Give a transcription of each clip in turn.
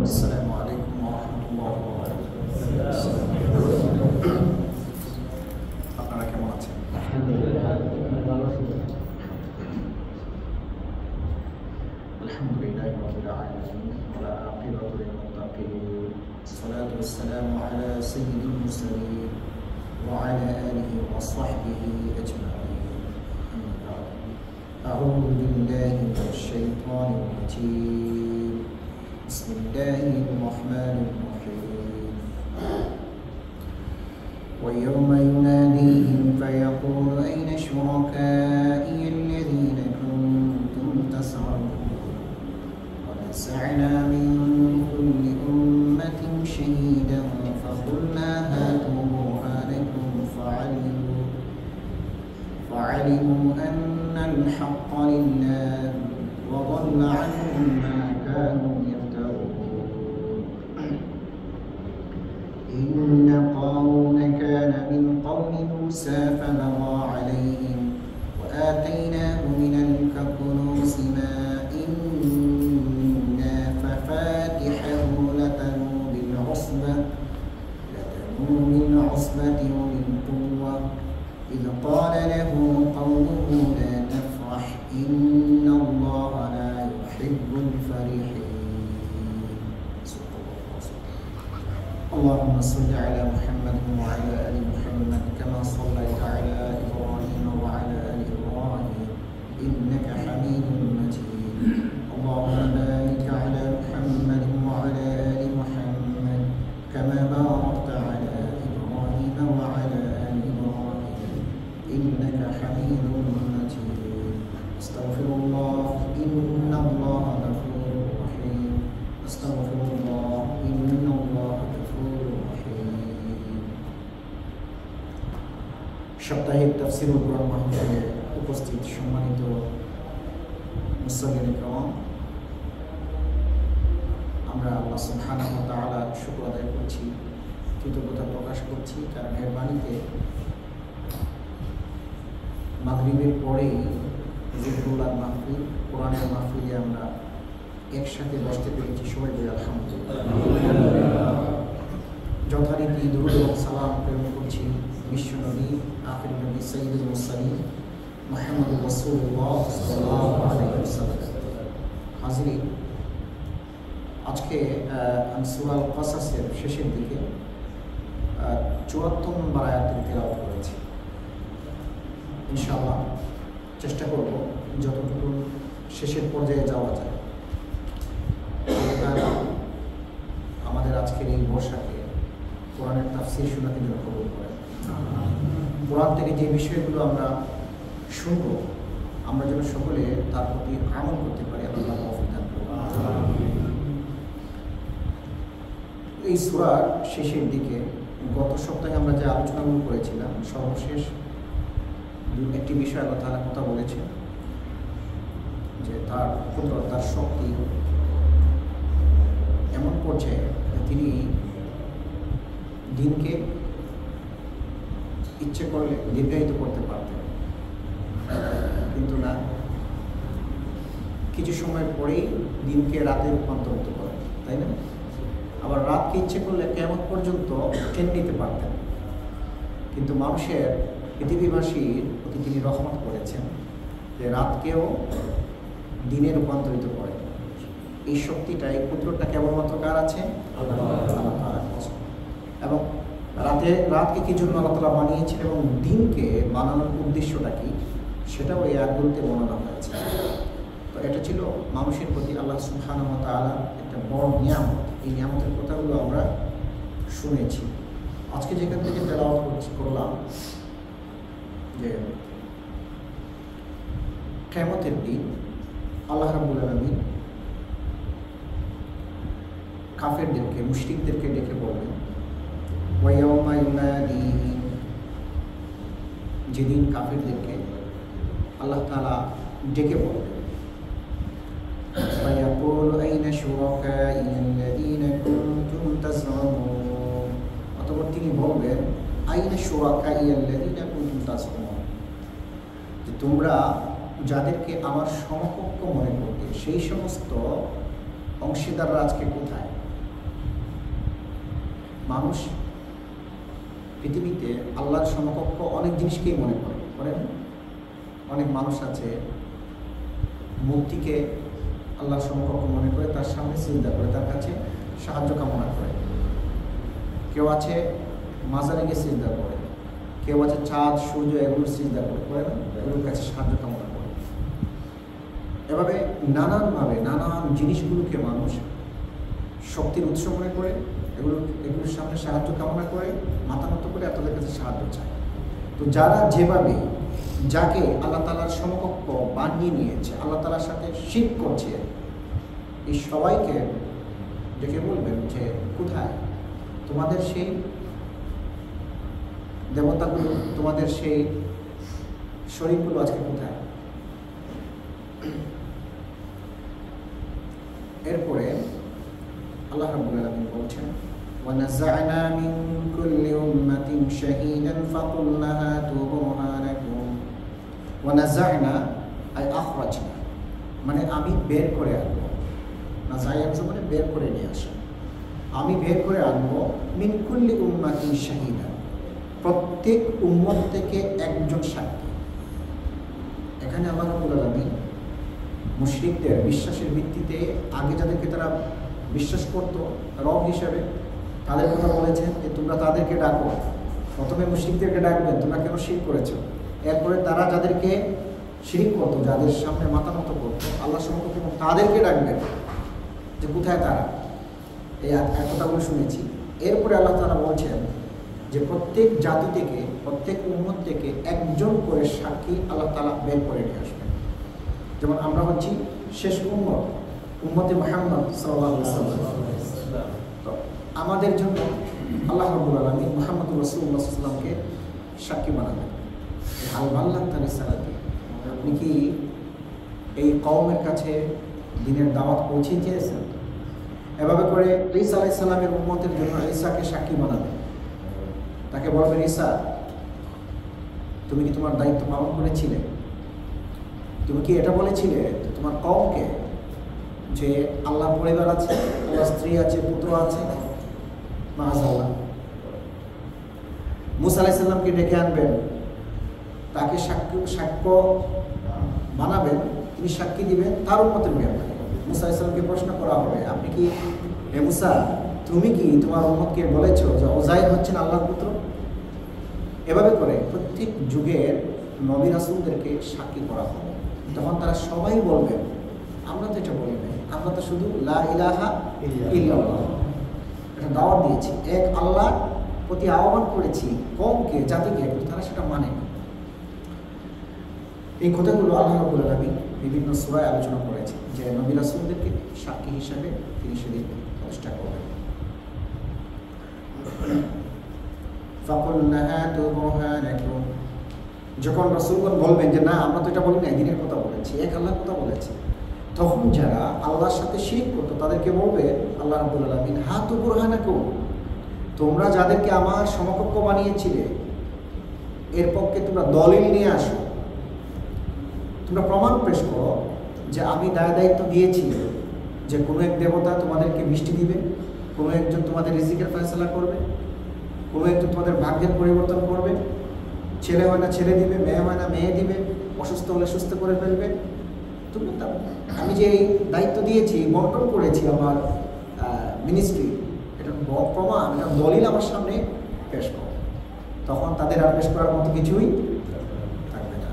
আসসালামু আলাইকুম ওয়া রাহমাতুল্লাহি ওয়া বারাকাতুহু। আপনারা কেমন আছেন? আলহামদুলিল্লাহি রাব্বিল আলামিন ওয়া আকিবাতু লিল মুত্তাকিন। আসসালাতু ওয়াসসালামু আলা সাইয়্যিদিল মুরসালিন ওয়া আলা আলিহি ওয়া সাহবিহি আজমাইন। আম্মা বা'দ। আউযু বিল্লাহি মিনাশ শাইতানির রাজীম। বিসমিল্লাহির রহমানির রহিম। ويوم يناديهم فيقول أين شركائي الذين كنتم تزعمون ونزعنا من كل أمة شهيدا فقلنا هاتوا برهانكم فعلموا أن الحق لله وضل عنهم ما كانوا يفترون. إن قارون كان من قوم موسى فبغى عليهم وآتيناه من الكنوز ما إن مفاتحه لتنوء بالعصبة أولي القوة إذ قال له قومه لا تفرح إن الله لا يحب الفرحين. اللهم صل على محمد وعلى آل محمد كما صليت على إبراهيم وعلى آل إبراهيم إنك حميد مجيد. اللهم بارك على محمد وعلى آل محمد كما باركت على إبراهيم وعلى آل إبراهيم إنك حميد مجيد. أستغفر الله إن الله غفور رحيم. أستغفر الله إن الله সাপ্তাহিক তাফসীরুল কুরআন মাহফিলে উপস্থিত সম্মানিত মুসল্লিন কিরাম, আমরা আল্লাহ সুবহানাহু ওয়া তাআলার শুকর আদায় করছি, কৃতজ্ঞতা প্রকাশ করছি। তার মেহেরবানিতে মাগরিবের পরেই জিকরুল্লাহ মাহফিল, কোরআনের মাহফিলে আমরা একসাথে বসতে পেরেছি। সবাই বলি আলহামদুলিল্লাহ। যথারীতি দুরূদ এবং সালাম প্রেরণ করছি বিশ্বনবী আখির নবী সাইয়্যিদুল মুরসালিন মুহাম্মদুর রাসূলুল্লাহ সাল্লাল্লাহু আলাইহি ওয়াসাল্লাম। হাজিরিন, আজকে আমি সূরা কাসাসের শেষের দিকে ৭৪ নম্বর আয়াতের তেলাওয়াত করেছি। ইনশাআল্লাহ চেষ্টা করব যতটুকু শেষের পর্যায়ে যাওয়া যায়। আমাদের আজকের এই বর্ষাকে কোরআনের তাফসীর শোনা তিনি কবুল করেন। কোরআন থেকে যে বিষয়গুলো আমরা শুনবো, আমরা যেন সকলে তার প্রতি আমল করতে পারি। আল্লাহ তৌফিক দান করুন। এই সূরার শেষের দিকে গত সপ্তাহে আমরা যে আলোচনাগুলো করেছিলাম, সর্বশেষ একটি বিষয়ের কথা বলেছে যে তার কুদরত, তার শক্তি এমন পর্যায়ে তিনি দিনকে ইচ্ছে করলে দীর্ঘায়িত করতে পারতেন, কিন্তু না, কিছু সময় পরেই দিনকে রাতে রূপান্তরিত করেন, তাই না? আবার রাতকে ইচ্ছে করলে কিয়ামত পর্যন্ত টেনে নিতে পারতেন, কিন্তু মানুষের পৃথিবীবাসীর প্রতি তিনি রহমত করেছেন যে রাতকেও দিনে রূপান্তরিত করেন। এই শক্তিটা, এই কুদরতটা কেবলমাত্র কার আছে? আল্লাহ তাআলার আছে। এবং রাতকে কি জন্য আল্লাহ তাআলা বানিয়েছেন এবং দিনকে বানানোর উদ্দেশ্যটা কি, সেটাও এই আয়াতগুলোতে বর্ণনা হয়েছে। তো এটা ছিল মানুষের প্রতি আল্লাহ সুবহানাহু ওয়া তাআলার একটা বড় নিয়ামত। এই নিয়ামতের কথাগুলো আমরা শুনেছি। আজকে যেখান থেকে তেলাওয়াত করলাম যে কিয়ামতের দিন আল্লাহ রাব্বুল আলামিন কাফেরদেরকে, মুশরিকদেরকে ডেকে বলবেন, ওয়ায়াউমা ইউনাদিহিম, যেদিন কাফেরদেরকে আল্লাহ তাআলা ডেকে বলবেন, ফায়াকুলু আইনা শুরাকাই আল্লাযীনা কুনতুম তাযউমুন, অতঃপর তিনি বলবেন আইনা শুরাকাই আল্লাযীনা কুনতুম তাযউমুন, যে তোমরা যাদেরকে আমার সমকক্ষ মনে করতে, সেই সমস্ত অংশীদাররা আজকে কোথায়? মানুষ পৃথিবীতে আল্লাহর সমকক্ষ অনেক জিনিসকেই মনে করেন। অনেক মানুষ আছে মূর্তিকে আল্লাহর সমকক্ষ মনে করে তার সামনে সিজদা করে, তার কাছে সাহায্য কামনা করে। কেউ আছে মাজারে গিয়ে সিজদা করে, কেউ আছে চাঁদ সূর্য এগুলোর সিজদা করে না, এগুলোর কাছে সাহায্য কামনা করে। এভাবে নানানভাবে নানান জিনিসগুলোকে মানুষ শক্তির উৎস মনে করে, এগুলোর সামনে সাহায্য কামনা করে, মাথা নত করে তাদের কাছে সাহায্য চায়। তো যারা যেভাবে যাকে আল্লাহ তাআলার সমকক্ষ বানিয়ে নিয়েছে, আল্লাহ তাআলার সাথে শিরক করছে, এই সবাইকে ডেকে বলবেন যে কোথায় তোমাদের সেই দেবতাগুলো, তোমাদের সেই শরীরগুলো আজকে কোথায়? এরপরে আল্লাহ রাব্বুল আলামিন বলছেন وَنَزَعْنَا مِنْ كُلِّ أُمَّةٍ شَهِيدًا فَقُلْنَا هَاتُوا بُرْهَانَكُمْ وَنَزَعْنَا أي أخرجنا, মানে আমি বের করে আনবো। নাযাইয়া মানে বের করে নিয়ে আসা। আমি বের করে আনবো মিন কুল্লি উম্মাতিন শাহিদা, প্রত্যেক উম্মত থেকে একজন সাক্ষী। এখানে আল্লাহ রাব্বুল আলামিন মুশরিকদের বিশ্বাসের ভিত্তিতে আগে যাদেরকে তারা বিশ্বাস করতো রব হিসেবে, তাদের কথা বলেছেন যে তোমরা তাদেরকে ডাকো। প্রথমে মুশরিকদেরকে ডাকবেন, তোমরা কেন শিরক করেছো। এরপরে তারা যাদেরকে শিরক করতো, যাদের সামনে মাথা নত করতো আল্লাহ সম্পর্কে, তাদেরকে ডাকবেন যে কোথায় তারা। এই কথাগুলো শুনেছি। এরপরে আল্লাহ তাআলা বলছেন যে প্রত্যেক জাতি থেকে, প্রত্যেক উম্মত থেকে একজন করে সাক্ষী আল্লাহ তাআলা বের করে নিয়ে আসবেন। যেমন আমরা হচ্ছি শেষ উম্মতে মুহাম্মদ সাল্লাল্লাহু আলাইহি ওয়াসাল্লাম। তো আমাদের জন্য আল্লাহ রাব্বুল আলামিন মুহাম্মদুর রাসূলুল্লাহ সাল্লাল্লাহু আলাইহি ওয়াসাল্লামকে সাক্ষী বানাবেন। হাল বাল্লাগতা রিসালাতি, আপনি কি এই কওমের কাছে দ্বীনের দাওয়াত পৌঁছে দিয়েছেন? এভাবে করে ঈসা আলাইহিস সালামের উম্মতের জন্য ঈসাকে সাক্ষী বানাবেন। তাকে বলবেন, ঈসা তুমি কি তোমার দায়িত্ব পালন করেছিলে? তুমি কি এটা বলেছিলে তোমার কওমকে যে আল্লাহর পরিবার আছে, আল্লাহর স্ত্রী আছে, পুত্র আছে? মাআযাল্লাহ। মুসা আলাইহিস সালামকে ডেকে আনবেন, তাকে সাক্ষ্য বানাবেন, তিনি সাক্ষী দিবেন তার উম্মতের ব্যাপারে। মুসা আলাইহিস সালামকে প্রশ্ন করা হবে, আপনি কি হে মুসা তুমি কি তোমার উম্মতকে বলেছো যে উযাইর হচ্ছেন আল্লাহর পুত্র? এভাবে করে প্রত্যেক যুগের নবী রাসূলদেরকে সাক্ষী করা হবে। তখন তারা সবাই বলবেন আমরা তো এটা বলি নাই, আমরা তো শুধু লা ইলাহা ইল্লাল্লাহ এটা দাওয়াত দিয়েছি, এক আল্লাহর প্রতি আহ্বান করেছি কওমকে, জাতিকে, কিন্তু তারা সেটা মানে না। এই কথাগুলো আল্লাহ রাব্বুল আলামিন বিভিন্ন সূরায় আলোচনা করেছেন যে নবী রাসূলদেরকে সাক্ষী হিসাবে তিনি সেদিন প্রতিষ্ঠা করবেন। ফাকুলনা হাতু বুরহানাকুম, যখন রাসূলগণ বলবেন যে না আমরা তো এটা বলি না, দিনের কথা বলেছি, এক আল্লাহর কথা বলেছি, তখন যারা আল্লাহর সাথে শিরক করতো তাদেরকে বলবে আল্লাহ রাব্বুল আলামিন হাতু বুরহানাকুম, তোমরা যাদেরকে আমার সমকক্ষ বানিয়েছিলে এর পক্ষে তোমরা দলিল নিয়ে আসো, তোমরা প্রমাণ পেশ করো যে আমি দায়িত্ব দিয়েছি যে কোনো এক দেবতা তোমাদেরকে মিষ্টি দিবে, কোনো একজন তোমাদের রিজিকের ফয়সালা করবে, কোনো একজন তোমাদের ভাগ্যের পরিবর্তন করবে, ছেলে হয় না ছেলে দিবে, মেয়ে হয় না মেয়ে দিবে, অসুস্থ হলে সুস্থ করে ফেলবে। তুমি আমি যে এই দায়িত্ব দিয়েছি, বন্টন করেছি আমার মিনিস্ট্রি, এটা প্রমাণ, এটা দলিল আমার সামনে পেশ করো। তখন তাদের আর পেশ করার মতো কিছুই থাকবে না।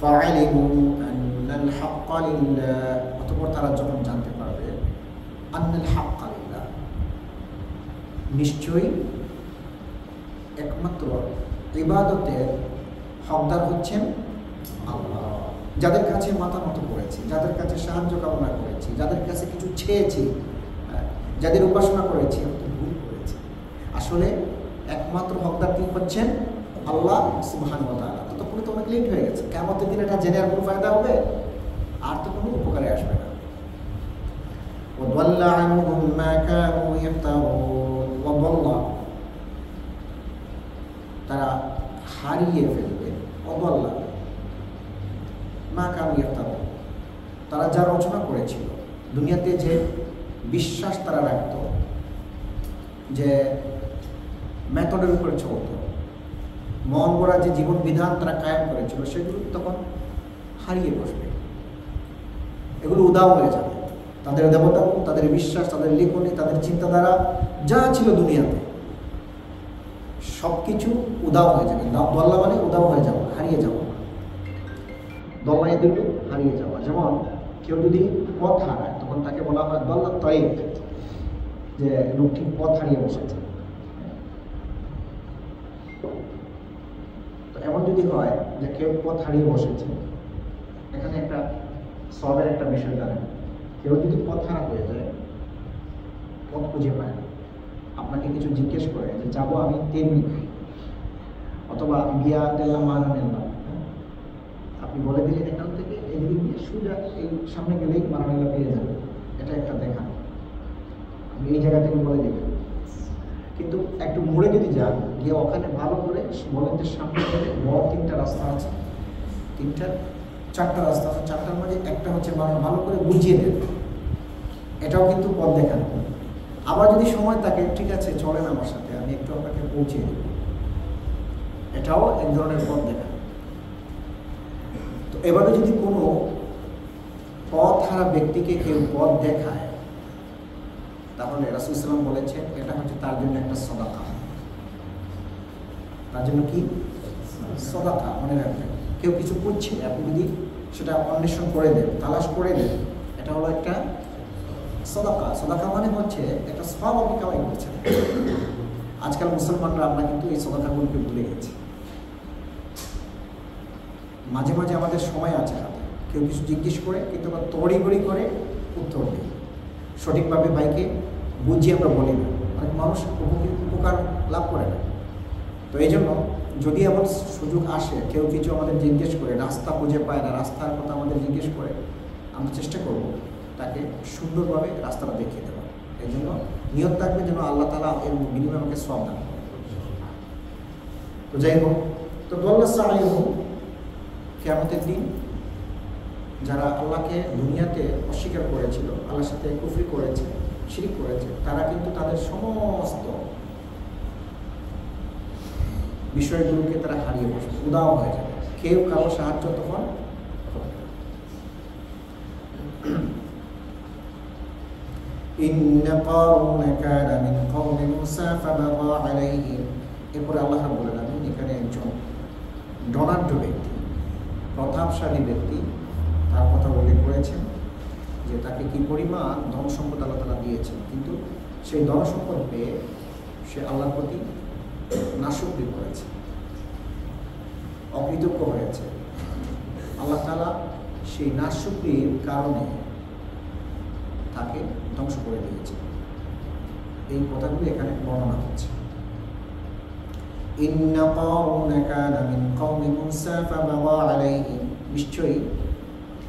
ফাআলিমু আন্নাল হাক্কা লিল্লাহ, অতঃপর তারা যখন জানতে পারবে আন্নাল হাক্কা লিল্লাহ, নিশ্চয়ই একমাত্র ইবাদতের হকদার হচ্ছেন আল্লাহ। যাদের কাছে মাথা নত করেছি, যাদের কাছে সাহায্য কামনা করেছি, যাদের কাছে কিছু চেয়েছি, যাদের উপাসনা করেছি, ভুল করেছি। আসলে একমাত্র হকদার কি হচ্ছেন আল্লাহ সুবহানাহু ওয়া তাআলা। ততক্ষণে তো অনেক লেট হয়ে গেছে, কিয়ামতের দিন এটা জেনে আর কোনো ফায়দা হবে? আর তো কোনো উপকারে আসবে না। ওয়াদাল্লা আনহুম মা কানু ইফতারুন, ওয়াদাল্লা তারা হারিয়ে ফেলবে, ওয়াদাল্লা মা কানু ইফতারুন তারা যা রচনা করেছিল, দুনিয়াতে যে বিশ্বাস তারা রাখত, যে মেথডের উপরে চলত, মন গড়া যে জীবন বিধান তারা কায়েম করেছিল সেগুলো তখন হারিয়ে বসবে, এগুলো উদাও হয়ে যাবে। তাদের দেবতা, তাদের বিশ্বাস, তাদের লেখনী, তাদের চিন্তাধারা যা ছিল দুনিয়াতে সব কিছু উদাও হয়ে যাবে। দল্লা মানে উদাও হয়ে যাওয়া, হারিয়ে যাওয়া, দল্লায় দিল হারিয়ে যাওয়া। যেমন কেউ যদি পথ হারায় তখন তাকে বলা হয় দল্লা তরিক, যে লোকটি পথ হারিয়ে বসেছে। তো এমন যদি হয় যে কেউ পথ হারিয়ে বসেছে, এখানে একটা সবের একটা বিষয় জানেন, কেউ যদি পথ হারা হয়ে যায়, পথ খুঁজে পায় না, আপনাকে কিছু জিজ্ঞেস করে যে যাবো আমি তেমনি, অথবা গিয়া দিলাম মানা নিলাম, আপনি বলে দিলেন এখান থেকে এদিকে গিয়ে সোজা এই সামনে গেলেই মারামেলা পেয়ে যাবে, এটা একটা দেখা, আপনি এই জায়গা থেকে বলে দেবেন। কিন্তু একটু মুড়ে যদি যান, গিয়ে ওখানে ভালো করে বলেন যে সামনে গেলে বড় তিনটা রাস্তা আছে, চারটা রাস্তা আছে, চারটার মাঝে একটা হচ্ছে ভালো করে বুঝিয়ে দেন, এটাও কিন্তু পথ দেখানো। আবার যদি সময় থাকে, ঠিক আছে চলেন আমার সাথে, আমি একটু আপনাকে পৌঁছে দেব, এটাও এক ধরনের পথ দেখানো। তো এবারে যদি কোনো পথ হারা ব্যক্তিকে কেউ পথ দেখায়, তাহলে রাসূল সাল্লাল্লাহু আলাইহি ওয়াসাল্লাম বলেছেন এটা হচ্ছে তার জন্য একটা সাদাকা। তার জন্য কি সাদাকা? মনে রাখবেন, কেউ কিছু করছে, আপনি যদি সেটা অন্বেষণ করে দেন, তালাশ করে দেন, এটা হলো একটা সাদাকা। সাদাকা মানে হচ্ছে একটা সওয়াব আপনি কামাই করছেন। আজকাল মুসলমানরা আমরা কিন্তু এই সাদাকাগুলোকে ভুলে গেছি। মাঝে মাঝে আমাদের সময় আছে হাতে, কেউ কিছু জিজ্ঞেস করে কিন্তু আমরা তড়িঘড়ি করে উত্তর দিই, সঠিকভাবে ভাইকে বুঝিয়ে আমরা বলি না, অনেক মানুষ উপকার লাভ করে না। তো এই জন্য যদি এমন সুযোগ আসে, কেউ কিছু আমাদের জিজ্ঞেস করে, রাস্তা খুঁজে পায় না, রাস্তার কথা আমাদের জিজ্ঞেস করে, আমরা চেষ্টা করব তাকে সুন্দরভাবে রাস্তাটা দেখিয়ে দেওয়া। এই জন্য নিয়ত থাকবে যেন আল্লাহ তাআলা এর বিনিময়ে আমাকে সওয়াব দান করেন। তো যাই হোক, তো দল্লা সাইয়ুহুম, কিয়ামতের দিন যারা আল্লাহকে দুনিয়াতে অস্বীকার করেছিল, আল্লাহর সাথে কুফরি করেছে, শিরক করেছে, তারা কিন্তু তাদের সমস্ত বিষয়গুলোকে তারা হারিয়ে বসবে, উদাও হয়ে যাবে, কেউ কারো সাহায্য তখন ইন্না কারুন কানা মিন কওমি মুসা ফাবাগা আলাইহিম। এরপরে আল্লাহ রাব্বুল আলামিন এখানে একজন ধনাঢ্য ব্যক্তি, প্রতাপশালী ব্যক্তি, তার কথা উল্লেখ করেছেন যে তাকে কি পরিমাণ ধন সম্পদ আল্লাহ তাআলা দিয়েছেন, কিন্তু সেই ধন সম্পদ পেয়ে সে আল্লাহর প্রতি নাশুকরি করেছে, অকৃতজ্ঞ হয়েছে। আল্লাহ তাআলা সেই নাশুকরির কারণে তাকে ধ্বংস করে দিয়েছে। এই কথাগুলো এখানে বর্ণনা হচ্ছে। ইন্না কারুনা কানা মিন কওমি মুসা ফাবাগা আলাইহিম, নিশ্চয়ই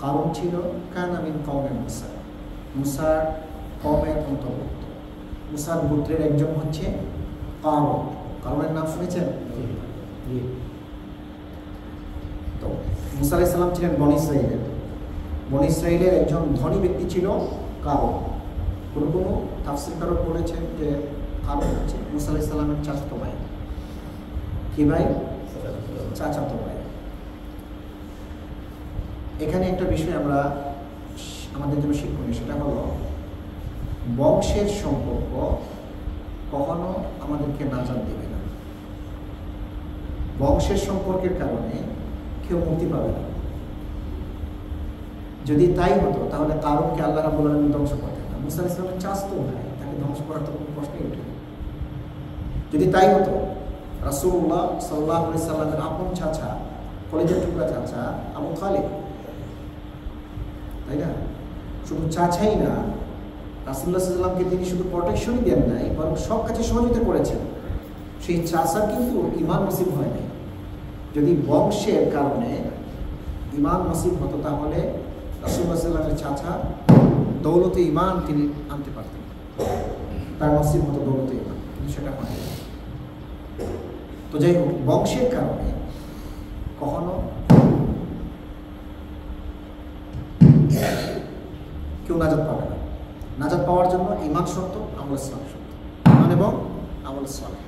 কারণ ছিল কানা মিন কওমি মুসা, মুসার কওমের অন্তর্ভুক্ত। মুসার গোত্রের একজন হচ্ছে কারুন। কারুনের নাম শুনেছেন? তো মুসা আলাইহিস সালাম ছিলেন বনী ইসরাঈলের। বনী ইসরাঈলের একজন ধনী ব্যক্তি ছিল কারুন। কোনো কোনো তাফসীরকারক বলেছেন যে কারুন হচ্ছে মুসা আলাইহিস সালামের চাচাতো ভাই। কি ভাই? চাচাতো ভাই। এখানে একটা বিষয় আমরা আমাদের জন্য শিক্ষণীয়, সেটা হলো বংশের সম্পর্ক কখনো আমাদেরকে নাজাত দেবে না। বংশের সম্পর্কের কারণে কেউ মুক্তি পাবে না। যদি তাই হতো তাহলে কারুনকে আল্লাহ রাব্বুল আলামিন ধ্বংস করতেন না। মুসা আলাইহিস সালামের চাচাতো ভাই, তাকে ধ্বংস করার তো কোনো প্রশ্নই ওঠে না। যদি তাই হতো, রাসূলুল্লাহ সাল্লাল্লাহু আলাইহি সাল্লামের আপন চাচা, কলিজার টুকরা চাচা আবু তালিব, তাই না? শুধু চাচাই না, রাসূলুল্লাহ সাল্লাল্লাহু আলাইহি সাল্লামকে তিনি শুধু প্রোটেকশনই দেন নাই, বরং সব কাজে সহযোগিতা করেছেন। সেই চাচার কিন্তু ঈমান নসিব হয় নাই। যদি বংশের কারণে ঈমান নসিব হতো তাহলে রাসূলুল্লাহ সাল্লাল্লাহু আলাইহি সাল্লামের চাচা দৌলতে ঈমান তিনি আনতে পারতেন, তার নসিব হতো দৌলতে ঈমান, কিন্তু সেটা হয় না। তো যাই হোক, বংশের কারণে কখনো কেউ নাজাত পাবে না। নাজাত পাওয়ার জন্য ঈমান শর্ত, আমল ইসলাম শর্ত। মানে এবং আমল সালেহ।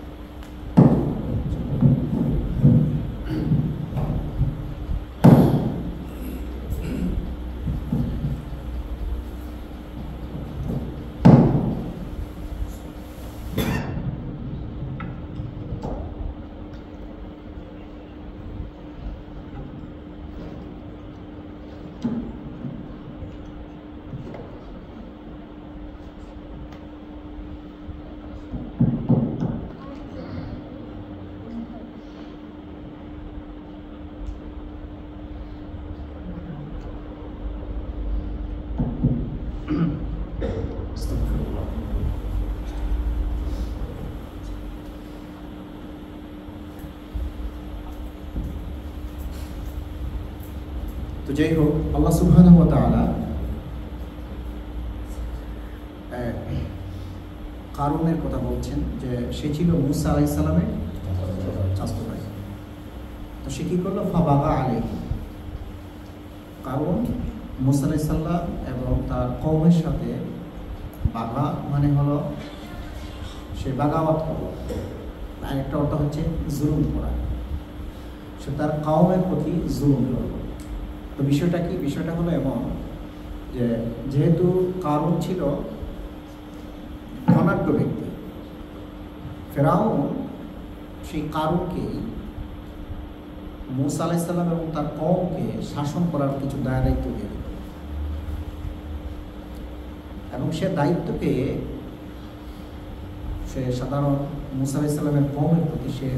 তো যাই হোক, আল্লাহ সুবহানাহু ওয়া তাআলা কারুনের কথা বলছেন যে সে ছিল মূসা আলাইহিস সালামের চাচাতো ভাই। তো সে কি করলো? ফাবাগা আলাইহি। কারণ মূসা আলাইহিস সালাম এবং তার কওমের সাথে বাগা মানে হলো সে বাগাওয়াত করলো, আর একটা অর্থ হচ্ছে জুলুম করা। সে তার কওমের প্রতি জুলুম করলো। তো বিষয়টা কি? বিষয়টা হলো এমন যে যেহেতু কারুন ছিল ধনাঢ্য ব্যক্তি, ফেরাউন সেই কারুনকেই মূসা আলাইহিস সালাম এবং তার কওমকে শাসন করার কিছু দায়িত্ব দিয়ে দিল, এবং সে দায়িত্ব পেয়ে সে সাধারণ মূসা আলাইহিস সালামের কওমের প্রতি সে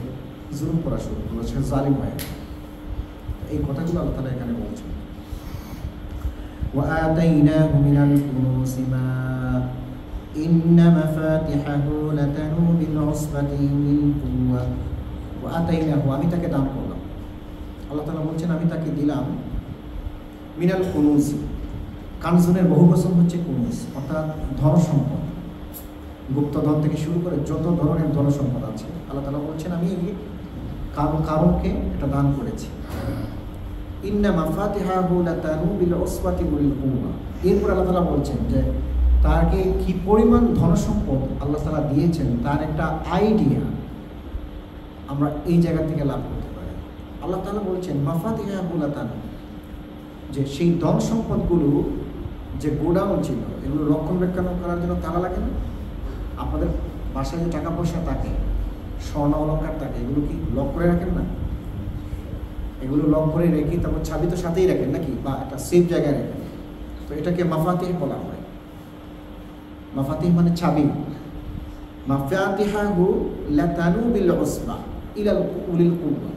জুলুম করা শুরু করলো, সে জালিম হয়ে গেল। এই কথাগুলো আল্লাহ তাআলা এখানে বলছেন। وآتيناه من الكنوز ما إن مفاتحه لتنوء بالعصبة أولي القوة وآتيناه, আমি তাকে দান করলাম। আল্লাহ তাআলা বলছেন আমি তাকে দিলাম মিনাল কুনুজ। কানজুনের বহুবচন হচ্ছে কুনুজ, অর্থাৎ ধন সম্পদ, গুপ্তধন থেকে শুরু করে যত ধরনের ধন সম্পদ আছে আল্লাহ তাআলা বলছেন আমি কারুনকে এটা দান করেছি। ইন্না মাফাতিহাহু লাতানু বিল উসবাতি উলিল কুওয়া। এরপর আল্লাহ তাআলা বলছেন যে তাকে কি পরিমাণ ধনসম্পদ আল্লাহ তাআলা দিয়েছেন তার একটা আইডিয়া আমরা এই জায়গা থেকে লাভ করতে পারি। আল্লাহ তাআলা বলছেন মাফাতিহাহু লাতানু, যে সেই ধন সম্পদগুলো যে গোডাউন ছিল এগুলো রক্ষণাবেক্ষণ করার জন্য তালা লাগে না? আপনাদের বাসায় যে টাকা পয়সা থাকে, স্বর্ণ অলংকার থাকে, এগুলো কি লক করে রাখেন না? এগুলো লক করে রেখে তারপর চাবি তো সাথেই রাখেন নাকি, বা একটা সেফ জায়গায় রাখেন। তো এটাকে মাফাতিহ বলা হয়। মাফাতিহ মানে চাবি। মাফাতিহাহু লাতানু বিল উসবা ইলাল উলিল কুওয়া।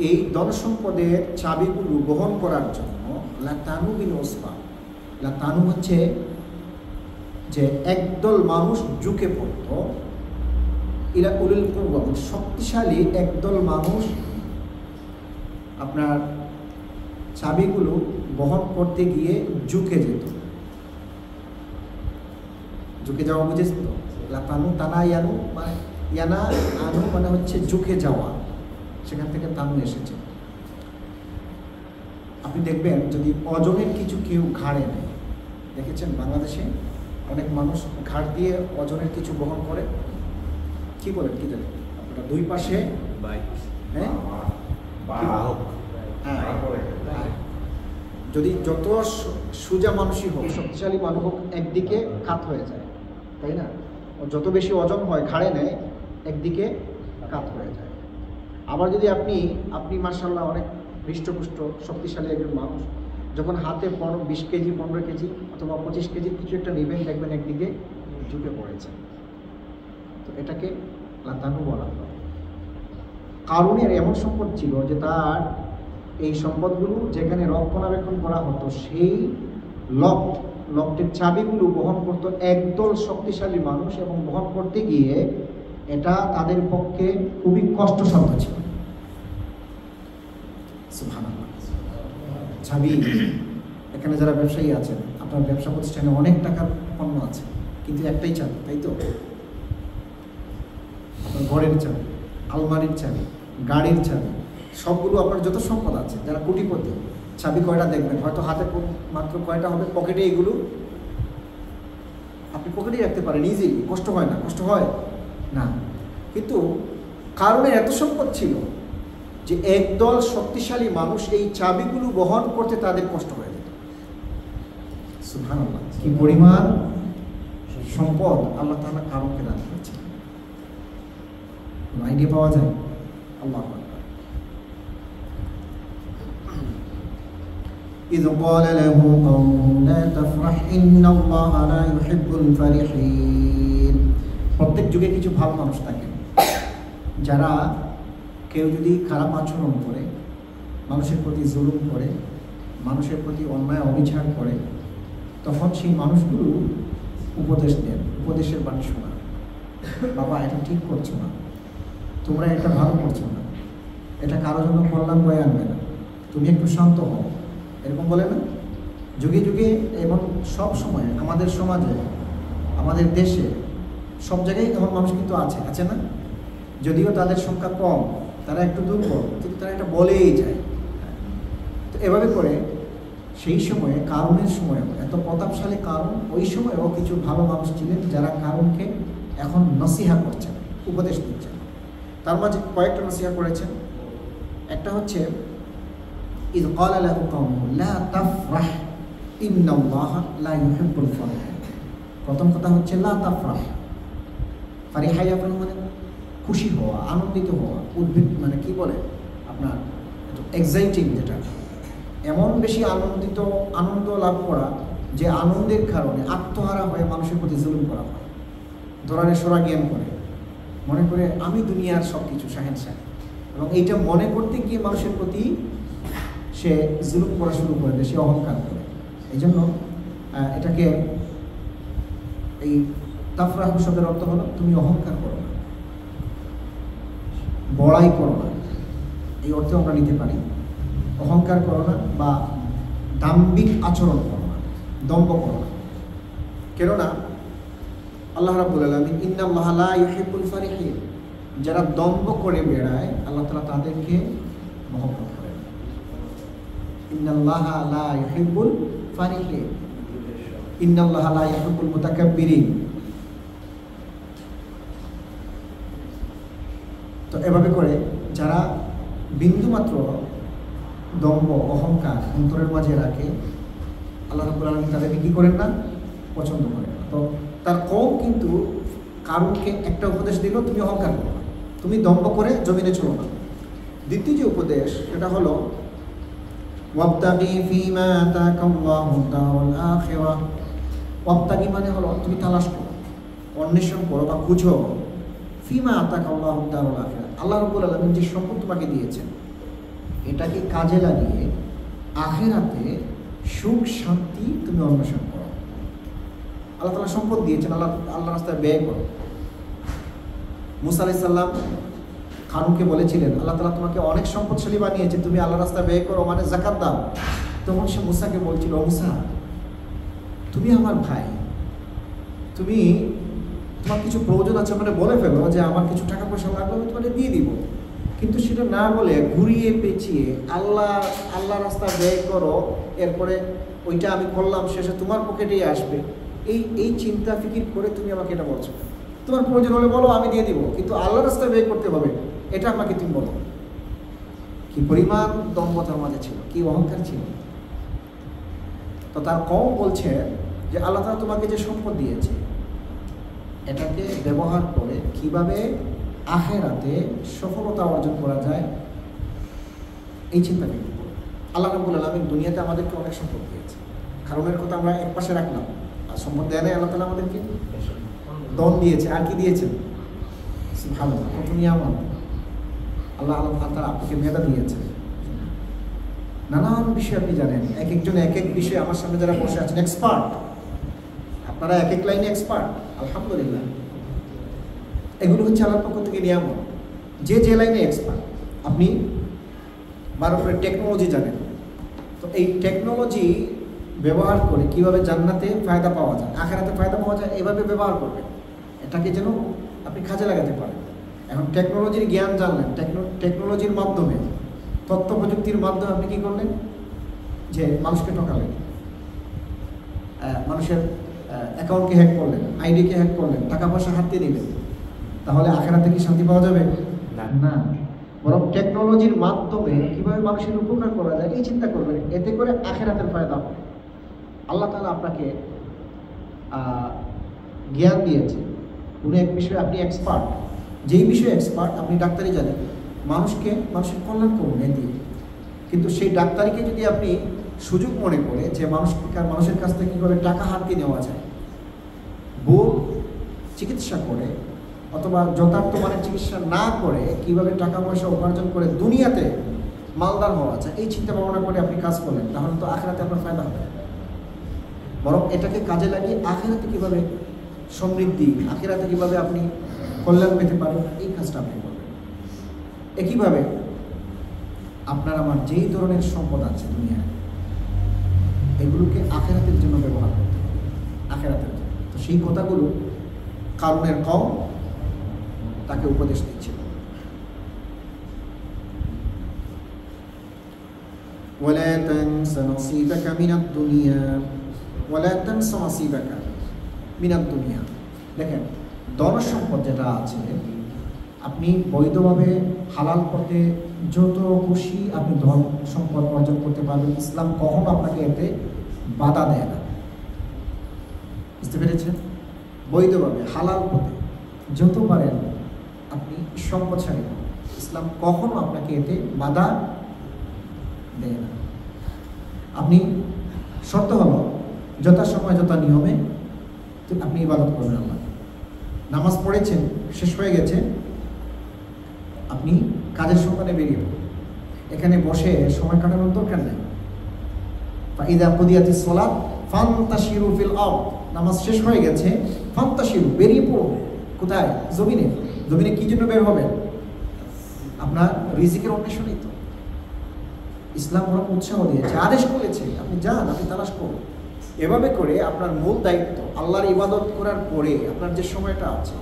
এই ধন সম্পদের চাবিগুলো বহন করার জন্য লাতানু বিল উসবা, লাতানু হচ্ছে যে একদল মানুষ ঝুঁকে পড়ত, ইলা উলিল কুওয়া শক্তিশালী একদল মানুষ আপনার চাবিগুলো বহন করতে গিয়ে ঝুঁকে যেত। ঝুঁকে যাওয়া বুঝেছ তো? লাতানু তানা ইয়ানু মানে ইয়ানা আনু মানে হচ্ছে ঝুঁকে যাওয়া, সেখান থেকে তানু এসেছে। আপনি দেখবেন যদি ওজনের কিছু কেউ ঘাড়ে নেয়, দেখেছেন বাংলাদেশে অনেক মানুষ ঘাড় দিয়ে ওজনের কিছু বহন করে, কি বলেন কি জানেন আপনারা? দুই পাশে হ্যাঁ যদি যত সোজা মানুষই হোক, শক্তিশালী মানুষ হোক, একদিকে কাত হয়ে যায়, তাই না? যত বেশি ওজন হয় ঘাড়ে নেয়, একদিকে কাত হয়ে যায়। আবার যদি আপনি মাশাআল্লাহ অনেক হৃষ্টপুষ্ট শক্তিশালী একজন মানুষ, যখন হাতে 20 কেজি 15 কেজি অথবা 25 কেজির কিছু একটা নেবেন, দেখবেন একদিকে ঝুঁকে পড়েছে। তো এটাকে লাতানু বলা হয়। কারুনের এমন সম্পদ ছিল যে তার এই সম্পদগুলো যেখানে রক্ষণাবেক্ষণ করা হতো সেই লকটের চাবিগুলো বহন করতো একদল শক্তিশালী মানুষ, এবং বহন করতে গিয়ে এটা তাদের পক্ষে খুবই কষ্টসাধ্য ছিল। সুবহানাল্লাহ। চাবি, এখানে যারা ব্যবসায়ী আছেন, আপনার ব্যবসা প্রতিষ্ঠানে অনেক টাকার পণ্য আছে, কিন্তু একটাই চাবি, তাই তো? আপনার ঘরের চাবি, আলমারির চাবি, গাড়ির চাবি, সবগুলো আপনার যত সম্পদ আছে, যারা কোটিপতি, চাবি কয়টা দেখবেন, হয়তো হাতে মাত্র কয়টা হবে, পকেটে এগুলো আপনি পকেটেই রাখতে পারেন ইজিলি, কষ্ট হয় না। কষ্ট হয় না, কিন্তু কারণের এত সম্পদ ছিল যে একদল শক্তিশালী মানুষ এই চাবিগুলো বহন করতে তাদের কষ্ট হয়ে যেত। সুবহানাল্লাহ, কি পরিমাণ সম্পদ আল্লাহ তাআলা কারণকে দান করেছেন, আইডিয়া পাওয়া যায়। আল্লাহু আকবার। إذ قال له قومه لا تفرح إن الله لا يحب الفرحين। প্রত্যেক যুগে কিছু ভালো মানুষ থাকে যারা কেউ যদি খারাপ আচরণ করে, মানুষের প্রতি জুলুম করে, মানুষের প্রতি অন্যায় অবিচার করে, তখন সেই মানুষগুলো উপদেশ দেন, উপদেশের বাণী শোনা, বাবা এটা ঠিক করছো না, তোমরা এটা ভালো করছো না, এটা কারো জন্য কল্যাণ বয়ে আনবে না, তুমি একটু শান্ত হও, এরকম বলে না? যুগে যুগে এবং সব সময় আমাদের সমাজে, আমাদের দেশে, সব জায়গায় এমন মানুষ কিন্তু আছে না? যদিও তাদের সংখ্যা কম, তারা একটু দুর্বল, কিন্তু তারা এটা বলেই যায়। তো এভাবে করে সেই সময়ে কারণের সময়ও এত প্রতাপশালী কারণ, ওই সময়ও কিছু ভালো মানুষ ছিলেন যারা কারণকে এখন নসিহা করছেন, উপদেশ দিচ্ছেন। তার মাঝে কয়েকটা নসিহা করেছেন। একটা হচ্ছে إذ قال له قومه لا تفرح إن الله لا يحب الفرح। প্রথম কথা হচ্ছে লা তাফরাহ, ফারিহা ইয়াফরাহ মানে খুশি হওয়া, আনন্দিত হওয়া, উদ্ভিদ মানে কি বলে আপনার এক্সাইটিং, যেটা এমন বেশি আনন্দ লাভ করা যে আনন্দের কারণে আত্মহারা হয়ে মানুষের প্রতি জুলুম করা হয়, ধরানে সরা জ্ঞান করে, মনে করে আমি দুনিয়ার সব কিছু শাহেনশাহ, এবং এইটা মনে করতে গিয়ে মানুষের প্রতি সে জুলুম করা শুরু করে দেয়, সে অহংকার করে। এই জন্য এটাকে এই তাফরাহ শব্দের অর্থ হলো তুমি অহংকার করো না, বড়াই করো না, এই অর্থে আমরা নিতে পারি। অহংকার করো না বা দাম্ভিক আচরণ করো না, দম্ভ করো না। কেননা আল্লাহ রাব্বুল আলামিন ইন্নাল্লাহা লা ইউহিব্বুল ফারিহিন, যারা দম্ভ করে বেড়ায় আল্লাহ তাআলা তাদেরকে মহব্বত করেন। ইন্নাল্লাহা লা ইউহিব্বুল ফারিহিন, ইন্নাল্লাহা লা ইউহিব্বুল মুতাকাব্বিরিন। তো এভাবে করে যারা বিন্দুমাত্র দম্ভ অহংকার অন্তরের মাঝে রাখে, আল্লাহ রাব্বুল আলামিন তাদেরকে কি করেন না, পছন্দ করেন না। তো তার কওম কিন্তু কারণকে একটা উপদেশ দিল, তুমি অহংকার করো না, তুমি দম্ভ করে জমিনে চলো না। দ্বিতীয় যে উপদেশ সেটা হলো ওয়াবতাগি ফীমা আতাকাল্লাহু দারুল আখিরাহ। ওয়াবতাগি মানে হলো তুমি তালাশ করো, অন্বেষণ করো বা খুঁজো, ফীমা আতাকাল্লাহু দারুল আখিরাহ, আল্লাহ রাব্বুল আলামিন যে সম্পদ তোমাকে দিয়েছেন এটাকে কাজে লাগিয়ে আখিরাতে সুখ শান্তি তুমি অন্বেষণ করো। আল্লাহ তাআলা সম্পদ দিয়েছেন, আল্লাহ রাস্তায় ব্যয় করো। মুসা আলাইহিস সালাম কারুনকে বলেছিলেন আল্লাহ তাআলা তোমাকে অনেক সম্পদশালী বানিয়েছে, তুমি আল্লাহ রাস্তায় ব্যয় করো, মানে যাকাত দাও। তখন সে মুসাকে বলছিল, মুসা তুমি আমার ভাই, তোমার কিছু প্রয়োজন আছে মানে বলে ফেলো যে আমার কিছু টাকা পয়সা লাগবে, আমি তোমাকে দিয়ে দিব। কিন্তু সেটা না বলে ঘুরিয়ে পেঁচিয়ে আল্লাহ রাস্তা ব্যয় করো, এরপরে ওইটা আমি করলাম, শেষে তোমার পকেটেই আসবে, এই চিন্তা ফিকির করে তুমি আমাকে এটা বলছো। তোমার প্রয়োজন হলে বলো, আমি দিয়ে দিব, কিন্তু আল্লাহ রাস্তায় ব্যয় করতে হবে এটা আমাকে তুমি বলো। কি পরিমাণ দম্ভতার মাঝে ছিল, কি অহংকার ছিল। তো তার কওম বলছে যে আল্লাহ তাআলা তোমাকে যে সম্পদ দিয়েছে এটাকে ব্যবহার করে কিভাবে আখিরাতে সফলতা অর্জন করা যায় এই চিন্তা করো। আল্লাহ রাব্বুল আলামিন দুনিয়াতে আমাদেরকে অনেক সম্পদ দিয়েছে, কারণের কথা আমরা এক পাশে রাখলাম, আর সম্পদ দেয় নাই আল্লাহ তাআলা আমাদেরকে দন দিয়েছে। আর কি দিয়েছেন? সুবহানাল্লাহ, কত নিয়ামত। আল্লাহ তাআলা আপনাকে মেধা দিয়েছে, নানান বিষয় আপনি জানেন, এক একজন এক এক বিষয়ে। আমার সামনে যারা বসে আছেন এক্সপার্ট, আপনারা এক এক লাইনে এক্সপার্ট, আলহামদুলিল্লাহ। এগুলো হচ্ছে আল্লাহর পক্ষ থেকে নিয়ামত। যে লাইনে এক্সপার্ট, আপনি বারো করে টেকনোলজি জানেন, তো এই টেকনোলজি ব্যবহার করে কিভাবে জান্নাতে ফায়দা পাওয়া যায়, আখিরাতে ফায়দা পাওয়া যায়, এভাবে ব্যবহার করবেন, এটাকে যেন আপনি কাজে লাগাতে পারেন। এখন টেকনোলজির জ্ঞান জানলেন, টেকনোলজির মাধ্যমে, তথ্য প্রযুক্তির মাধ্যমে আপনি কী করলেন, যে মানুষকে ঠকালেন, মানুষের অ্যাকাউন্টকে হ্যাক করলেন, আইডিকে হ্যাক করলেন, টাকা পয়সা হাতিয়ে নিলেন, তাহলে আখেরাতে কি শান্তি পাওয়া যাবে? না। বরং টেকনোলজির মাধ্যমে কিভাবে মানুষের উপকার করা যায় এই চিন্তা করবেন, এতে করে আখেরাতের ফায়দা হবে। আল্লাহ তাআলা আপনাকে জ্ঞান দিয়েছে, কোনো এক বিষয়ে আপনি এক্সপার্ট, যেই বিষয়ে এক্সপার্ট, আপনি ডাক্তারি জানেন, মানুষের কল্যাণ করুন এ দিয়ে। কিন্তু সেই ডাক্তারিকে যদি আপনি সুযোগ মনে করে যে মানুষের কাছ থেকে কীভাবে টাকা হাতিয়ে নেওয়া যায়, ভুল চিকিৎসা করে অথবা যথার্থ মানের চিকিৎসা না করে কিভাবে টাকা পয়সা উপার্জন করে দুনিয়াতে মালদার হওয়া যায়, এই চিন্তা ভাবনা করে আপনি কাজ করলেন, তাহলে তো আখেরাতে আপনার ফায়দা হবে। বরং এটাকে কাজে লাগিয়ে আখেরাতে কীভাবে সমৃদ্ধি, আখেরাতে কীভাবে আপনি কল্যাণ পেতে পারেন, এই কাজটা আপনি করবেন। একইভাবে আপনার আমার যেই ধরনের সম্পদ আছে দুনিয়ায়, এগুলোকে আখেরাতের জন্য ব্যবহার করতে হবে, আখেরাতের জন্য। তো সেই কথাগুলো কারুনের কওম তাকে উপদেশ দিচ্ছিল। ওয়ালা তানসা নসিবাকা মিনাদ দুনিয়া, ওয়ালা তানসা নসিবাকা মিনাদ দুনিয়া। দেখেন, ধন সম্পদ যেটা আছে, আপনি বৈধভাবে হালাল পথে যত খুশি আপনি ধন সম্পদ অর্জন করতে পারবেন, ইসলাম কখনো আপনাকে এতে বাধা দেয় না। বুঝতে পেরেছেন? বৈধভাবে হালাল পথে যত পারেন আপনি সম্পদশালী হন, ইসলাম কখনো আপনাকে এতে বাধা দেয় না। আপনি শর্ত হলো যথাসময় যথা নিয়মে আপনি ইবাদত করবেন। আল্লাহ নামাজ পড়েছেন, শেষ হয়ে গেছে, আপনি কাজের সন্ধানে বেরিয়ে পড়ুন, এখানে বসে সময় কাটানোর দরকার নেই। ফাইদা কুদিয়াতিস সালাত ফান্তাশিরু ফিল আরদ, নামাজ শেষ হয়ে গেছে, ফান্তাশিরু বেরিয়ে পড়ুন। কোথায়? জমিনে। জমিনে কি জন্য বের হবেন? আপনার রিজিকের অন্বেষণেই তো। ইসলাম বরং উৎসাহ দিয়েছে, আদেশ করেছে আপনি যান, আপনি তালাশ করুন। এভাবে করে আপনার মূল দায়িত্ব আল্লাহর ইবাদত করার পরে আপনার যে সময়টা আছে,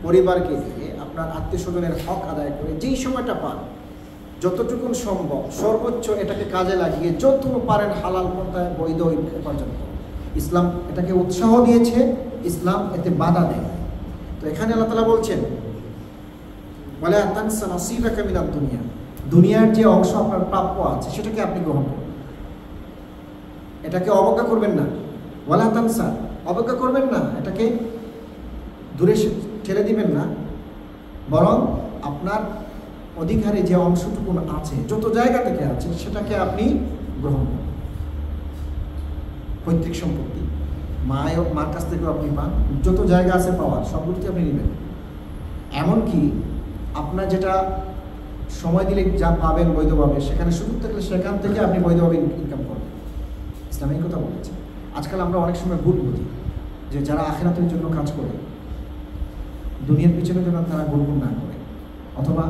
পরিবারকে দিয়ে আপনার আত্মীয় স্বজনের হক আদায় করে যেই সময়টা পান, যতটুকু সম্ভব সর্বোচ্চ এটাকে কাজে লাগিয়ে যত পারেন হালাল পন্থায় বৈধ উপার্জন করুন। ইসলাম এটাকে উৎসাহ দিয়েছে, ইসলাম এতে বাধা দেয়। তো এখানে আল্লাহ তাআলা বলছেন, ওয়ালা তানসা নসিবাকা মিনাদ দুনিয়া, দুনিয়ার যে অংশ আপনার প্রাপ্য আছে সেটাকে আপনি গ্রহণ করুন, এটাকে অবজ্ঞা করবেন না। ওয়ালা তানসা, অবজ্ঞা করবেন না, এটাকে দূরে ঠেলে দিবেন না, বরং আপনার অধিকারে যে অংশটুকু আছে, যত জায়গা থেকে আছে, সেটাকে আপনি গ্রহণ করুন। পৈতৃক সম্পত্তি, মার কাছ থেকেও আপনি পান, যত জায়গা আছে পাওয়ার সবগুলোতে আপনি নেবেন। এমনকি আপনার যেটা সময় দিলে যা পাবেন বৈধভাবে, সেখানে সুযোগ থাকলে সেখান থেকে আপনি বৈধভাবে ইনকাম করবেন। ইসলাম এই কথা বলেছে। আজকাল আমরা অনেক সময় ভুল বুঝি যে যারা আখিরাতের জন্য কাজ করে, দুনিয়ার পিছনে যেন তারা গুনগুন না করে, অথবা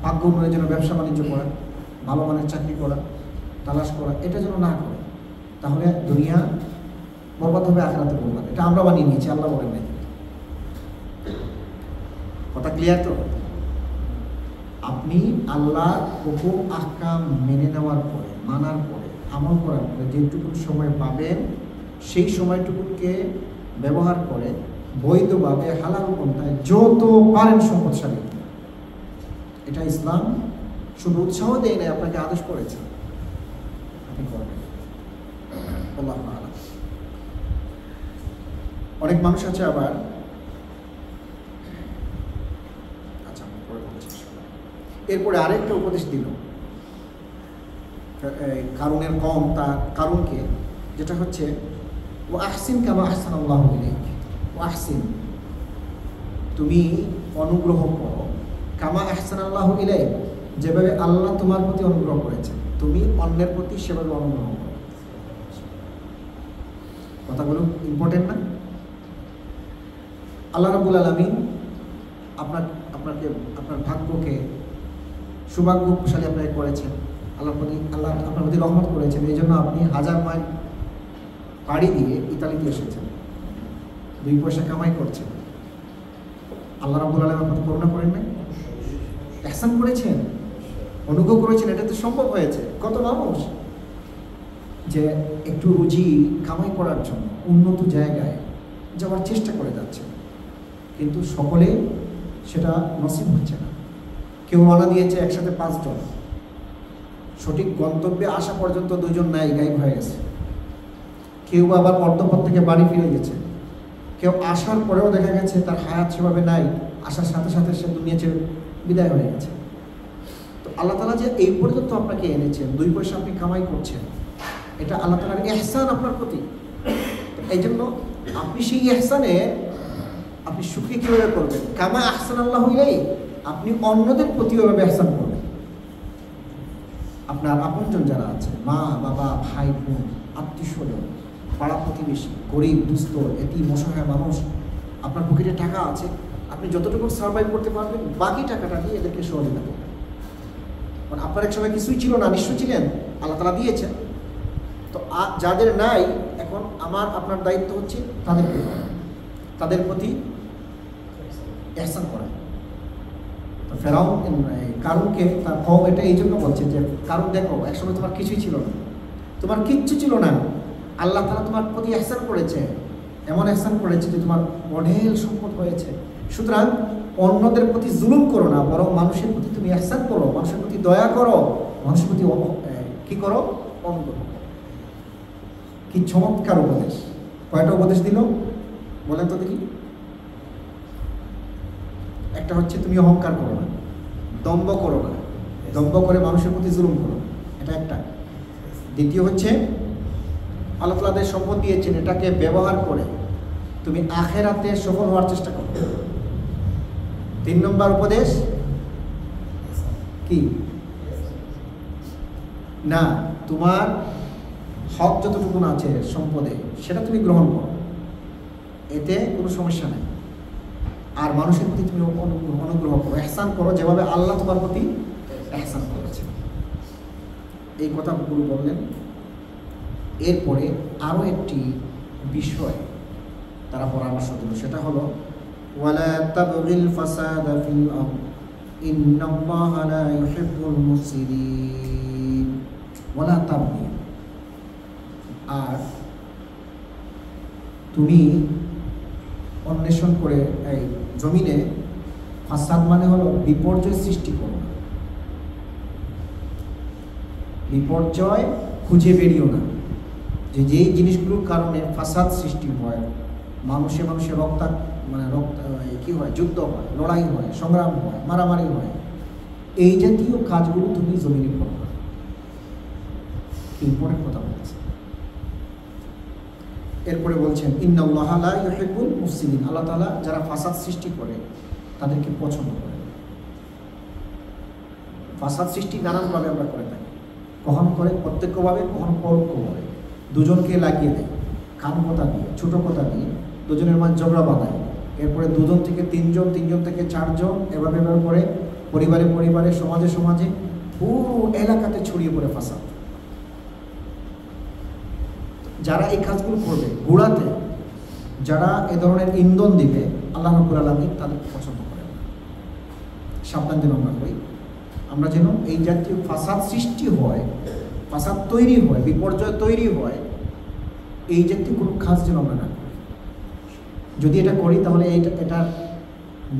ভাগ্য উন্নয়নের জন্য ব্যবসা বাণিজ্য করা, ভালো মানের চাকরি করা, তালাশ করা, এটা যেন না করে, তাহলে দুনিয়া বরবাদ হবে, আখিরাতে বরবাদ। এটা আমরা বানিয়ে নিয়েছি, আল্লাহ বলেন নাই। কথা ক্লিয়ার তো? আপনি আল্লাহর হুকুম আহকাম মেনে নেওয়ার পরে, মানার পরে, আমল করার পরে যেটুকু সময় পাবেন, সেই সময়টুকুকে ব্যবহার করে বৈধভাবে হালাল পন্থায় যত পারেন সম্পদশালী। এটা ইসলাম শুধু উৎসাহ দেয় না, আপনাকে আদেশ করেছে আপনি করবেন। আল্লাহু আ'লাম। অনেক মানুষ আছে আবার, আচ্ছা পরে বলছি। এরপরে আরেকটা উপদেশ দিল কারুনের কম, তার কারুনকে, যেটা হচ্ছে ও আহসিন কামা আহসানাল্লাহু ইলাইক। ও আহসিন, তুমি অনুগ্রহ করো, কামা আহসানাল্লাহু ইলাইক, যেভাবে আল্লাহ তোমার প্রতি অনুগ্রহ করেছে, তুমি অন্যের প্রতি সেভাবে অনুগ্রহ করো। কথাগুলো ইম্পর্টেন্ট না? আল্লাহ রাব্বুল আলামিন আপনার ভাগ্যকে সৌভাগ্যশালী আপনাকে করেছেন, আল্লাহ আপনার প্রতি রহমত করেছেন। এই জন্য আপনি 1000 মাইল পাড়ি দিয়ে ইতালিতে এসেছেন, 2 পয়সা কামাই করছেন। আল্লাহ রাব্বুল আলামিন আপনাকে করুণা করেন নাই? ইহসান করেছেন, অনুগ্রহ করেছেন, এটা তো সম্ভব হয়েছে। কত মানুষ যে একটু রুজি কামাই করার জন্য উন্নত জায়গায় যাওয়ার চেষ্টা করে যাচ্ছে, কিন্তু সকলে সেটা নসিব হচ্ছে না। কেউ রওনা দিয়েছে একসাথে 5 জন, সঠিক গন্তব্যে আসা পর্যন্ত 2 জন নাই, গায়েব হয়ে গেছে। কেউ আবার অর্ধপথ থেকে বাড়ি ফিরে গেছে। কেউ আসার পরেও দেখা গেছে তার হায়াত সেভাবে নাই, আসার সাথে সাথে সে দুনিয়া ছেড়ে বিদায় হয়ে গেছে। তো আল্লাহ তাআলা যে এই পর্যন্ত আপনাকে এনেছেন, 2 পয়সা আপনি কামাই করছেন, এটা আল্লাহ তাআলার ইহসান আপনার প্রতি। এই জন্য আপনি সেই ইহসানে আপনি সুখী কীভাবে করবেন? কামা আহসানাল্লাহু ইলাইহি, আপনি অন্যদের প্রতি ওইভাবে ইহসান করবেন। আপনার আপনজন যারা আছে, মা বাবা ভাই বোন আত্মীয় স্বজন পাড়া প্রতিবেশী, গরিব দুস্থ এতিম অসহায় মানুষ, আপনার পকেটে টাকা আছে, আপনি যতটুকু সার্ভাইভ করতে পারবেন বাকি টাকাটা দিয়ে এদেরকে সহযোগিতা করবেন। কারণ আপনার এক সময় কিছুই ছিল না, নিঃস্ব ছিলেন, আল্লাহ তাআলা দিয়েছেন। তো যাদের নাই, এখন আপনার দায়িত্ব হচ্ছে তাদের প্রতি ইহসান করা। তো ফেরাউন কারুনকে তার কওম এটা এই জন্য বলছে যে কারুন দেখো, একসময় তোমার কিছুই ছিল না, তোমার কিচ্ছু ছিল না, আল্লাহ তাআলা তোমার প্রতি ইহসান করেছে, এমন ইহসান করেছে যে তোমার অঢেল সম্পদ হয়েছে। সুতরাং অন্যদের প্রতি জুলুম করো না, বরং মানুষের প্রতি তুমি ইহসান করো, মানুষের প্রতি দয়া করো, মানুষের প্রতি কি করো? অনুগ্রহ। কি চমৎকার উপদেশ! কয়টা উপদেশ দিল বলেন তো দেখি? একটা হচ্ছে তুমি অহংকার করো না, দম্ভ করো না, দম্ভ করে মানুষের প্রতি জুলুম করো, এটা একটা। দ্বিতীয় হচ্ছে আল্লাহ তাআলা সম্পদ দিয়েছেন, এটাকে ব্যবহার করে তুমি আখিরাতে সফল হওয়ার চেষ্টা করো। 3 নম্বর উপদেশ কি? না, তোমার হক যতটুকু আছে সম্পদে সেটা তুমি গ্রহণ করো, এতে কোনো সমস্যা নেই। আর মানুষের প্রতি তুমি অনুগ্রহ করো, ইহসান করো, যেভাবে আল্লাহ তোমার প্রতি ইহসান করেছে। এই কথাগুলো বললেন। এরপরে আরও একটি বিষয় তারা পরামর্শ দিল, সেটা হলো ওয়ালা তাবগিল ফাসাদা ফিল আরদ ইন্নাল্লাহা লা ইউহিব্বুল মুফসিদিন। ওয়ালা তাবগি, আর তুমি অন্বেষণ করে এই জমিনে ফাসাদ মানে হলো বিপর্যয় সৃষ্টি করো না, বিপর্যয় খুঁজে বেরিও না। যেই জিনিসগুলোর কারণে ফাসাদ সৃষ্টি হয়, মানুষে রক্ত কি হয়, যুদ্ধ হয়, লড়াই হয়, সংগ্রাম হয়, মারামারি হয়, এই জাতীয় কাজগুলো তুমি জমিনে করো না। ইম্পর্টেন্ট কথা বলছে। এরপরে বলছেন ইন্নাল্লাহা লা ইউহিব্বুল মুফসিদিন, আল্লাহ তাআলা যারা ফাসাদ সৃষ্টি করে তাদেরকে পছন্দ করে। ফাসাদ সৃষ্টি নানানভাবে আমরা করে থাকি, কখনো করে প্রত্যক্ষভাবে, কখনো পরোক্ষভাবে। দুজনকে লাগিয়ে দেয় কান কথা দিয়ে, ছোটো কথা দিয়ে, দুজনের মাঝে ঝগড়া বাঁধায়, এরপরে 2 জন থেকে 3 জন, 3 জন থেকে 4 জন, এভাবে করে পরিবারে সমাজে পুরো এলাকাতে ছড়িয়ে পড়ে ফাসাদ। যারা এই কাজগুলো করবে, গোড়াতে যারা এ ধরনের ইন্ধন দিবে, আল্লাহ রাব্বুল আলামিন তাদের পছন্দ করেন। সাবধান যেন আমরা করি, আমরা যেন এই জাতীয় ফাসাদ সৃষ্টি হয়, ফাসাদ তৈরি হয়, বিপর্যয় তৈরি হয়, এই জাতীয় কোনো কাজ যেন আমরা না করি। যদি এটা করি তাহলে এটার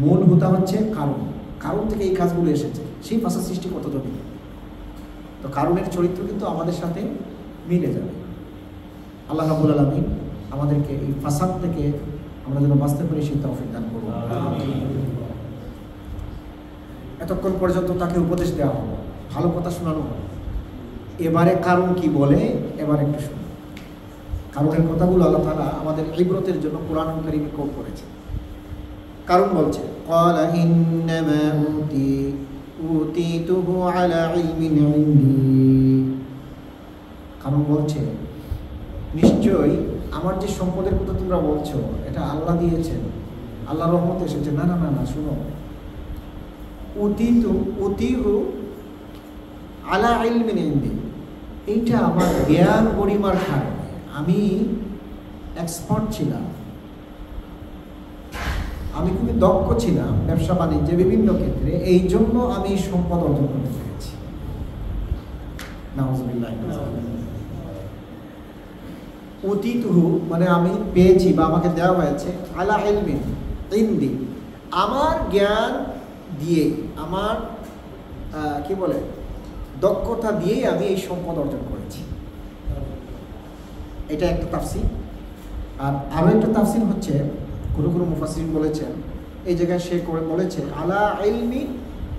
মূল হোতা হচ্ছে কারণ থেকে এই কাজগুলো এসেছে, সেই ফাসাদ সৃষ্টি কত জমি। তো কারণের চরিত্র কিন্তু আমাদের সাথে মিলে যাবে। আল্লাহ রাব্বুল আলামিন আমাদেরকে এই ফাসাদ থেকে আমরা যেন বাঁচতে পারি সেই তৌফিক দান করুন। এতক্ষণ পর্যন্ত তাকে উপদেশ দেওয়া হলো, ভালো কথা শোনানো হলো। এবারে কারণ কি বলে, এবার একটু শুনুন। কারণের কথাগুলো আল্লাহ তাআলা আমাদের ইবরতের জন্য কোরআন কারীমে কোট করেছে। কারণ বলছে ক্বালা ইন্নামা উতীতুহু আলা ইলমিন ইনদি। কারণ বলছে নিশ্চয়ই আমার যে সম্পদের কথা তোমরা বলছো এটা আল্লাহ দিয়েছেন, আল্লাহর রহমত এসেছে। না না না না, শুনো, উতীহু আলা ইলমিন ইনদি, এইটা আমার জ্ঞান গরিমার কারণে, আমি এক্সপার্ট ছিলাম, আমি খুবই দক্ষ ছিলাম ব্যবসা বাণিজ্যে বিভিন্ন ক্ষেত্রে, এই জন্য আমি সম্পদ অর্জন করতে পেরেছি। নাউজুবিল্লাহ। উতিতুহু মানে আমি পেয়েছি বা আমাকে দেওয়া হয়েছে আলা ইলমিন ইনদি, আমার জ্ঞান দিয়ে, আমার কি বলে দক্ষতা দিয়েই আমি এই সম্পদ অর্জন করেছি। এটা একটা তাফসীর। আর আরও একটা তাফসীর হচ্ছে, কোনো কোনো মুফাসসিরিন বলেছেন, এই জায়গায় সে করে বলেছে আলা ইলমি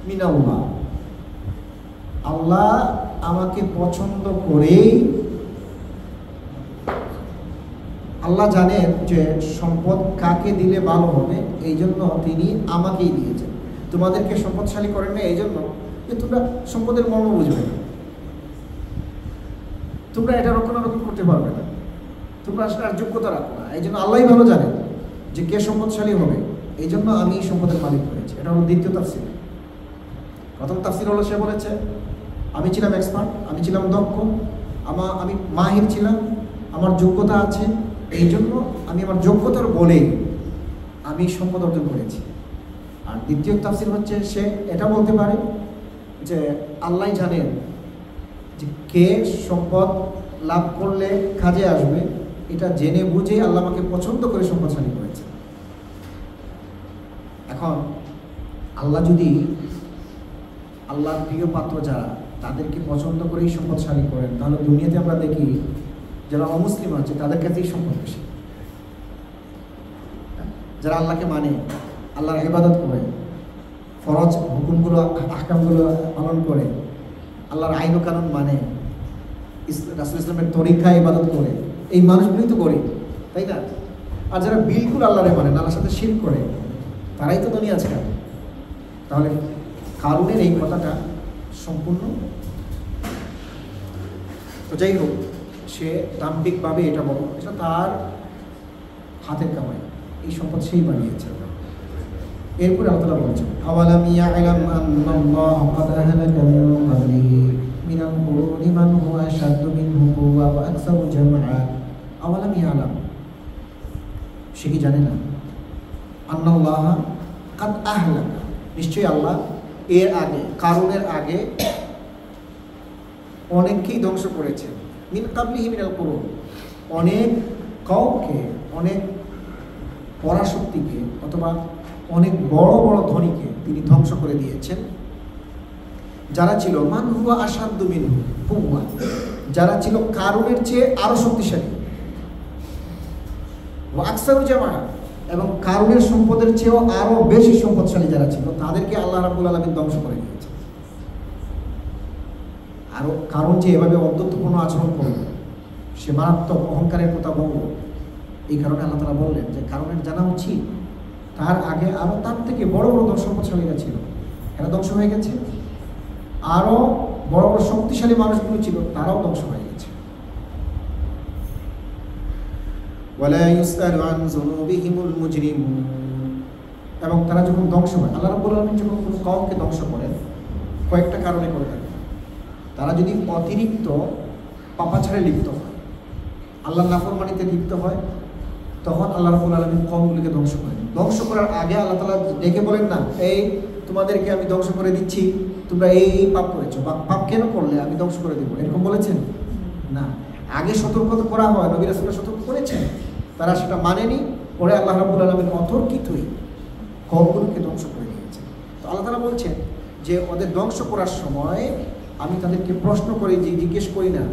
মিনাল্লাহ, আল্লাহ আমাকে পছন্দ করেই, আল্লাহ জানেন যে সম্পদ কাকে দিলে ভালো হবে, এই জন্য তিনি আমাকেই দিয়েছেন। তোমাদেরকে সম্পদশালী করেন না এই জন্য যে তোমরা সম্পদের মর্ম বুঝবে না, তোমরা এটা রক্ষণাবেক্ষণ করতে পারবে না, তোমরা আসলে আর যোগ্যতা রাখো না, এই জন্য আল্লাহই ভালো জানেন যে কে সম্পদশালী হবে, এই জন্য আমি এই সম্পদের মালিক হয়েছি। এটা হলো দ্বিতীয় তাফসীর। প্রথম তাফসীর হলো সে বলেছে আমি ছিলাম এক্সপার্ট, আমি ছিলাম দক্ষ, আমি মাহির ছিলাম, আমার যোগ্যতা আছে, এই জন্য আমি আমার যোগ্যতার বলেই আমি সম্পদ অর্জন করেছি। আর দ্বিতীয় তাফসীর হচ্ছে সে এটা বলতে পারে যে আল্লাহ জানেন যে কে সম্পদ লাভ করলে কাজে আসবে, এটা জেনে বুঝে আল্লাহ আমাকে পছন্দ করে সম্পদশালী করেছে। এখন আল্লাহ যদি আল্লাহর প্রিয় পাত্র যারা তাদেরকে পছন্দ করেই সম্পদশালী করেন, তাহলে দুনিয়াতে আমরা দেখি যারা অমুসলিম আছে তাদের কাছেই সম্পদ বেশি। যারা আল্লাহকে মানে, আল্লাহর ইবাদত করে, ফরজ হুকুমগুলো আহকামগুলো পালন করে, আল্লাহর আইন ও কানুন মানে, রাসূল ইসলামের তরিকায় ইবাদত করে, এই মানুষগুলোই তো গরিব, তাই না? আর যারা বিলকুল আল্লাহরে মানে, আল্লাহর সাথে শিরক করে, তারাই তো দুনিয়া আছে। তাহলে কারুনের এই কথাটা সম্পূর্ণ, তো যাই হোক, সে দাম্ভিকভাবে এটা বলো, এটা তার হাতের কামাই, এই সম্পদ সেই বানিয়েছে। এরপরে আল্লাহ বলছেন আওয়ালাম ইয়ালাম আন্নাল্লাহা ক্বাদ আহলাকা মিন ক্বাবলিহি মিনাল কুরুনি মান হুয়া আশাদ্দু মিনহু কুওয়া ওয়া আকসারু জামআ। আওয়ালাম ইয়ালাম, সে কি জানে না? আন্নাল্লাহা ক্বাদ আহলাকা, নিশ্চয়ই আল্লাহ এর আগে, কারুনের আগে অনেককেই ধ্বংস করেছেন। মিন ক্বাবলিহি মিনাল কুরুন, অনেক কওমকে, অনেক পরাশক্তিকে অথবা অনেক বড় বড় ধনীকে তিনি ধ্বংস করে দিয়েছেন, যারা ছিল মান হুয়া আশাদ্দু মিনহু কুওয়া, যারা ছিল কারুনের চেয়ে আরো শক্তিশালী, ওয়া আকসারু জামআ, এবং কারুনের সম্পদের চেয়েও আরো বেশি সম্পদশালী যারা ছিল, তাদেরকে আল্লাহ রাব্বুল আলামিন ধ্বংস করে দিয়েছেন। আর কারুন যে এভাবে অদ্যত্বপূর্ণ আচরণ করল, সে মারাত্মক অহংকারের কথা বলল, এই কারণে আল্লাহ তাআলা বললেন যে কারুনের জানা উচিত তার আগে আরো তার থেকে বড় বড় সম্পদশালীরা ছিল, এরা ধ্বংস হয়ে গেছে। আরো বড় বড় শক্তিশালী মানুষগুলো ছিল, তারাও ধ্বংস হয়ে গেছে। ওয়ালা ইউসআলু আন যুনুবিহিমুল মুজরিমুন, এবং তারা যখন ধ্বংস হয়, আল্লাহ রাব্বুল আলামিন যখন কোনো কওমকে ধ্বংস করেন কয়েকটা কারণে করে থাকেন। তারা যদি অতিরিক্ত পাপাচারে লিপ্ত হয়, আল্লাহর নাফরমানিতে লিপ্ত হয়, তখন আল্লাহ রাব্বুল আলামিন কওমগুলোকে ধ্বংস করেন। ধ্বংস করার আগে আল্লাহ তাআলা ডেকে বলেন না, এই তোমাদেরকে আমি ধ্বংস করে দিচ্ছি, তোমরা এই পাপ করেছো, বা পাপ কেন করলে আমি ধ্বংস করে দেবো, এরকম বলেছেন না। আগে সতর্ক করা হয়, নবী রাসূলরা সতর্ক করেছেন, তারা সেটা মানেনি, পরে আল্লাহ রাব্বুল আলামিন অতর্কিতই কওমগুলোকে ধ্বংস করে দিয়েছেন। তো আল্লাহ তাআলা বলছেন যে ওদের ধ্বংস করার সময় আমি তাদেরকে প্রশ্ন করি, যে জিজ্ঞেস করি না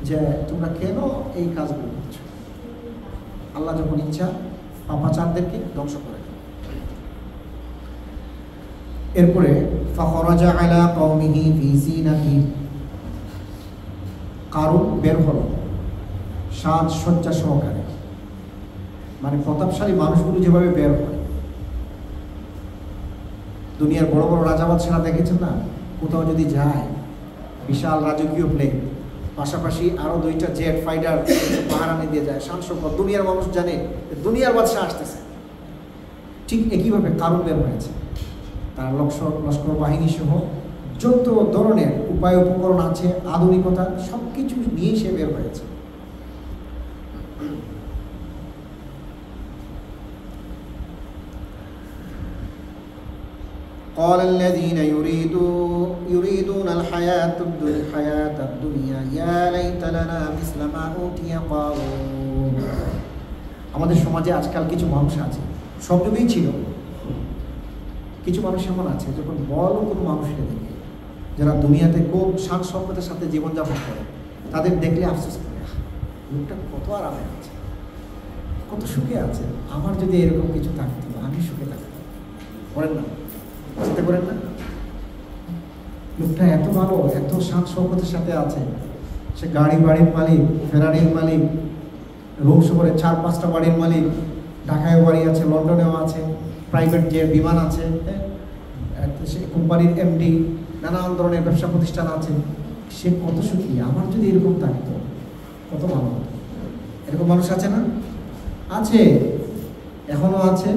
যে তোমরা কেন এই কাজগুলো করছো। আল্লাহ যখন ইচ্ছা পাপাচারদেরকে ধ্বংস করে। এরপরে ফাখরাজা আলা কওমিহি ফি জিনাতি, কারুন বের হলো সাজ সজ্জা সহকারে, মানে প্রতাপশালী মানুষগুলো যেভাবে বের হয়, দুনিয়ার বড় বড় রাজা বাদশারা দেখেছেন না, কোথাও যদি যায় বিশাল রাজকীয় প্লেন, পাশাপাশি আরো 2টা জেট ফাইটার পাহারানি দিয়ে যায়, শান শৌকত, দুনিয়ার মানুষ জানে দুনিয়ার বাদশা আসতেছে। ঠিক একইভাবে কারুন বের হয়েছে, তার লস্কর বাহিনী সহ যত ধরনের উপায় উপকরণ আছে, আধুনিকতা, সবকিছু নিয়ে সে বের হয়েছে। قال الذين يريدون الحياة الدنيا يا ليت لنا مثل ما أوتي قارون আমাদের সমাজে আজকাল কিছু মানুষ আছে, সব যুগেই ছিল, কিছু মানুষ এমন আছে যখন বড় কোনো মানুষকে দেখে, যারা দুনিয়াতে খুব শান সম্পদের সাথে জীবনযাপন করে, তাদের দেখলে আফসোস করে, লোকটা কত আরামে আছে, কত সুখে আছে, আমার যদি এরকম কিছু থাকতো আমি সুখে থাকতাম। করেন না, চিন্তা করেন না? লোকটা এত ভালো, এত শান সম্পদের সাথে আছে, সে গাড়ি বাড়ির মালিক, ফেরারির মালিক, রোম শহরে 4-5টা বাড়ির মালিক, ঢাকায় বাড়ি আছে, লন্ডনেও আছে, প্রাইভেট যে বিমান আছে, সে কোম্পানির এমডি, নানান ধরনের ব্যবসা প্রতিষ্ঠান আছে, সে কত সুখী। আমার যদি এরকম থাকতো কত ভালো হতো। এরকম মানুষ আছে না? আছে, এখনো আছে,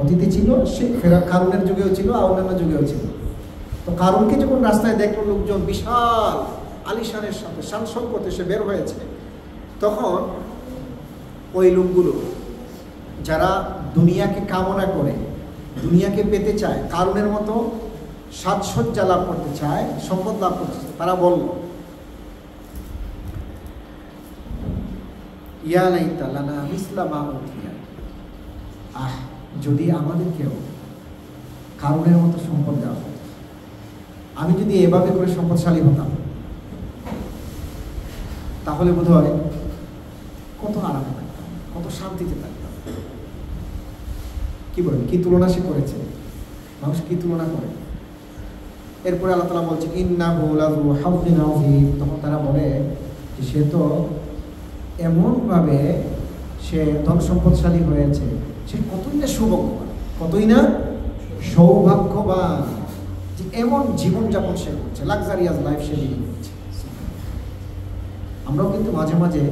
অতীতে ছিল, সে কারুনের যুগেও ছিল, অন্যান্য যুগেও ছিল। তো কারুনকে যখন রাস্তায় দেখলো লোকজন বিশাল আলিশানের সাথে শান সম্পদে সে বের হয়েছে, তখন ওই লোকগুলো যারা দুনিয়াকে কামনা করে, দুনিয়াকে পেতে চায়, কারুনের মতো সাজসজ্জা লাভ করতে চায়, সম্পদ লাভ করতে চায়, তারা বলল, ইয়া লাইতা লানা মিসলা মা উতিয়া, যদি আমাদেরকেও কারুনের মতো সম্পদ দেওয়া হতো, আমি যদি এভাবে করে সম্পদশালী হতাম, তাহলে বোধহয় কত আরামে থাকতাম, কত শান্তিতে থাকতাম। কি বলেন, কি তুলনা সে করেছে? মানুষ কি তুলনা করে? এরপরে আল্লাহ তাআলা বলছে ইন্নাহু লাযু হাযযিন আযীম। তখন তারা বলে যে সে তো এমনভাবে সে ধন সম্পদশালী হয়েছে, সে কতই না সৌভাগ্যবান, কতই না সৌভাগ্যবান যে এমন জীবনযাপন সে করছে, লাক্সারিয়াস লাইফ সে লিড করছে। আমরাও কিন্তু মাঝে মাঝে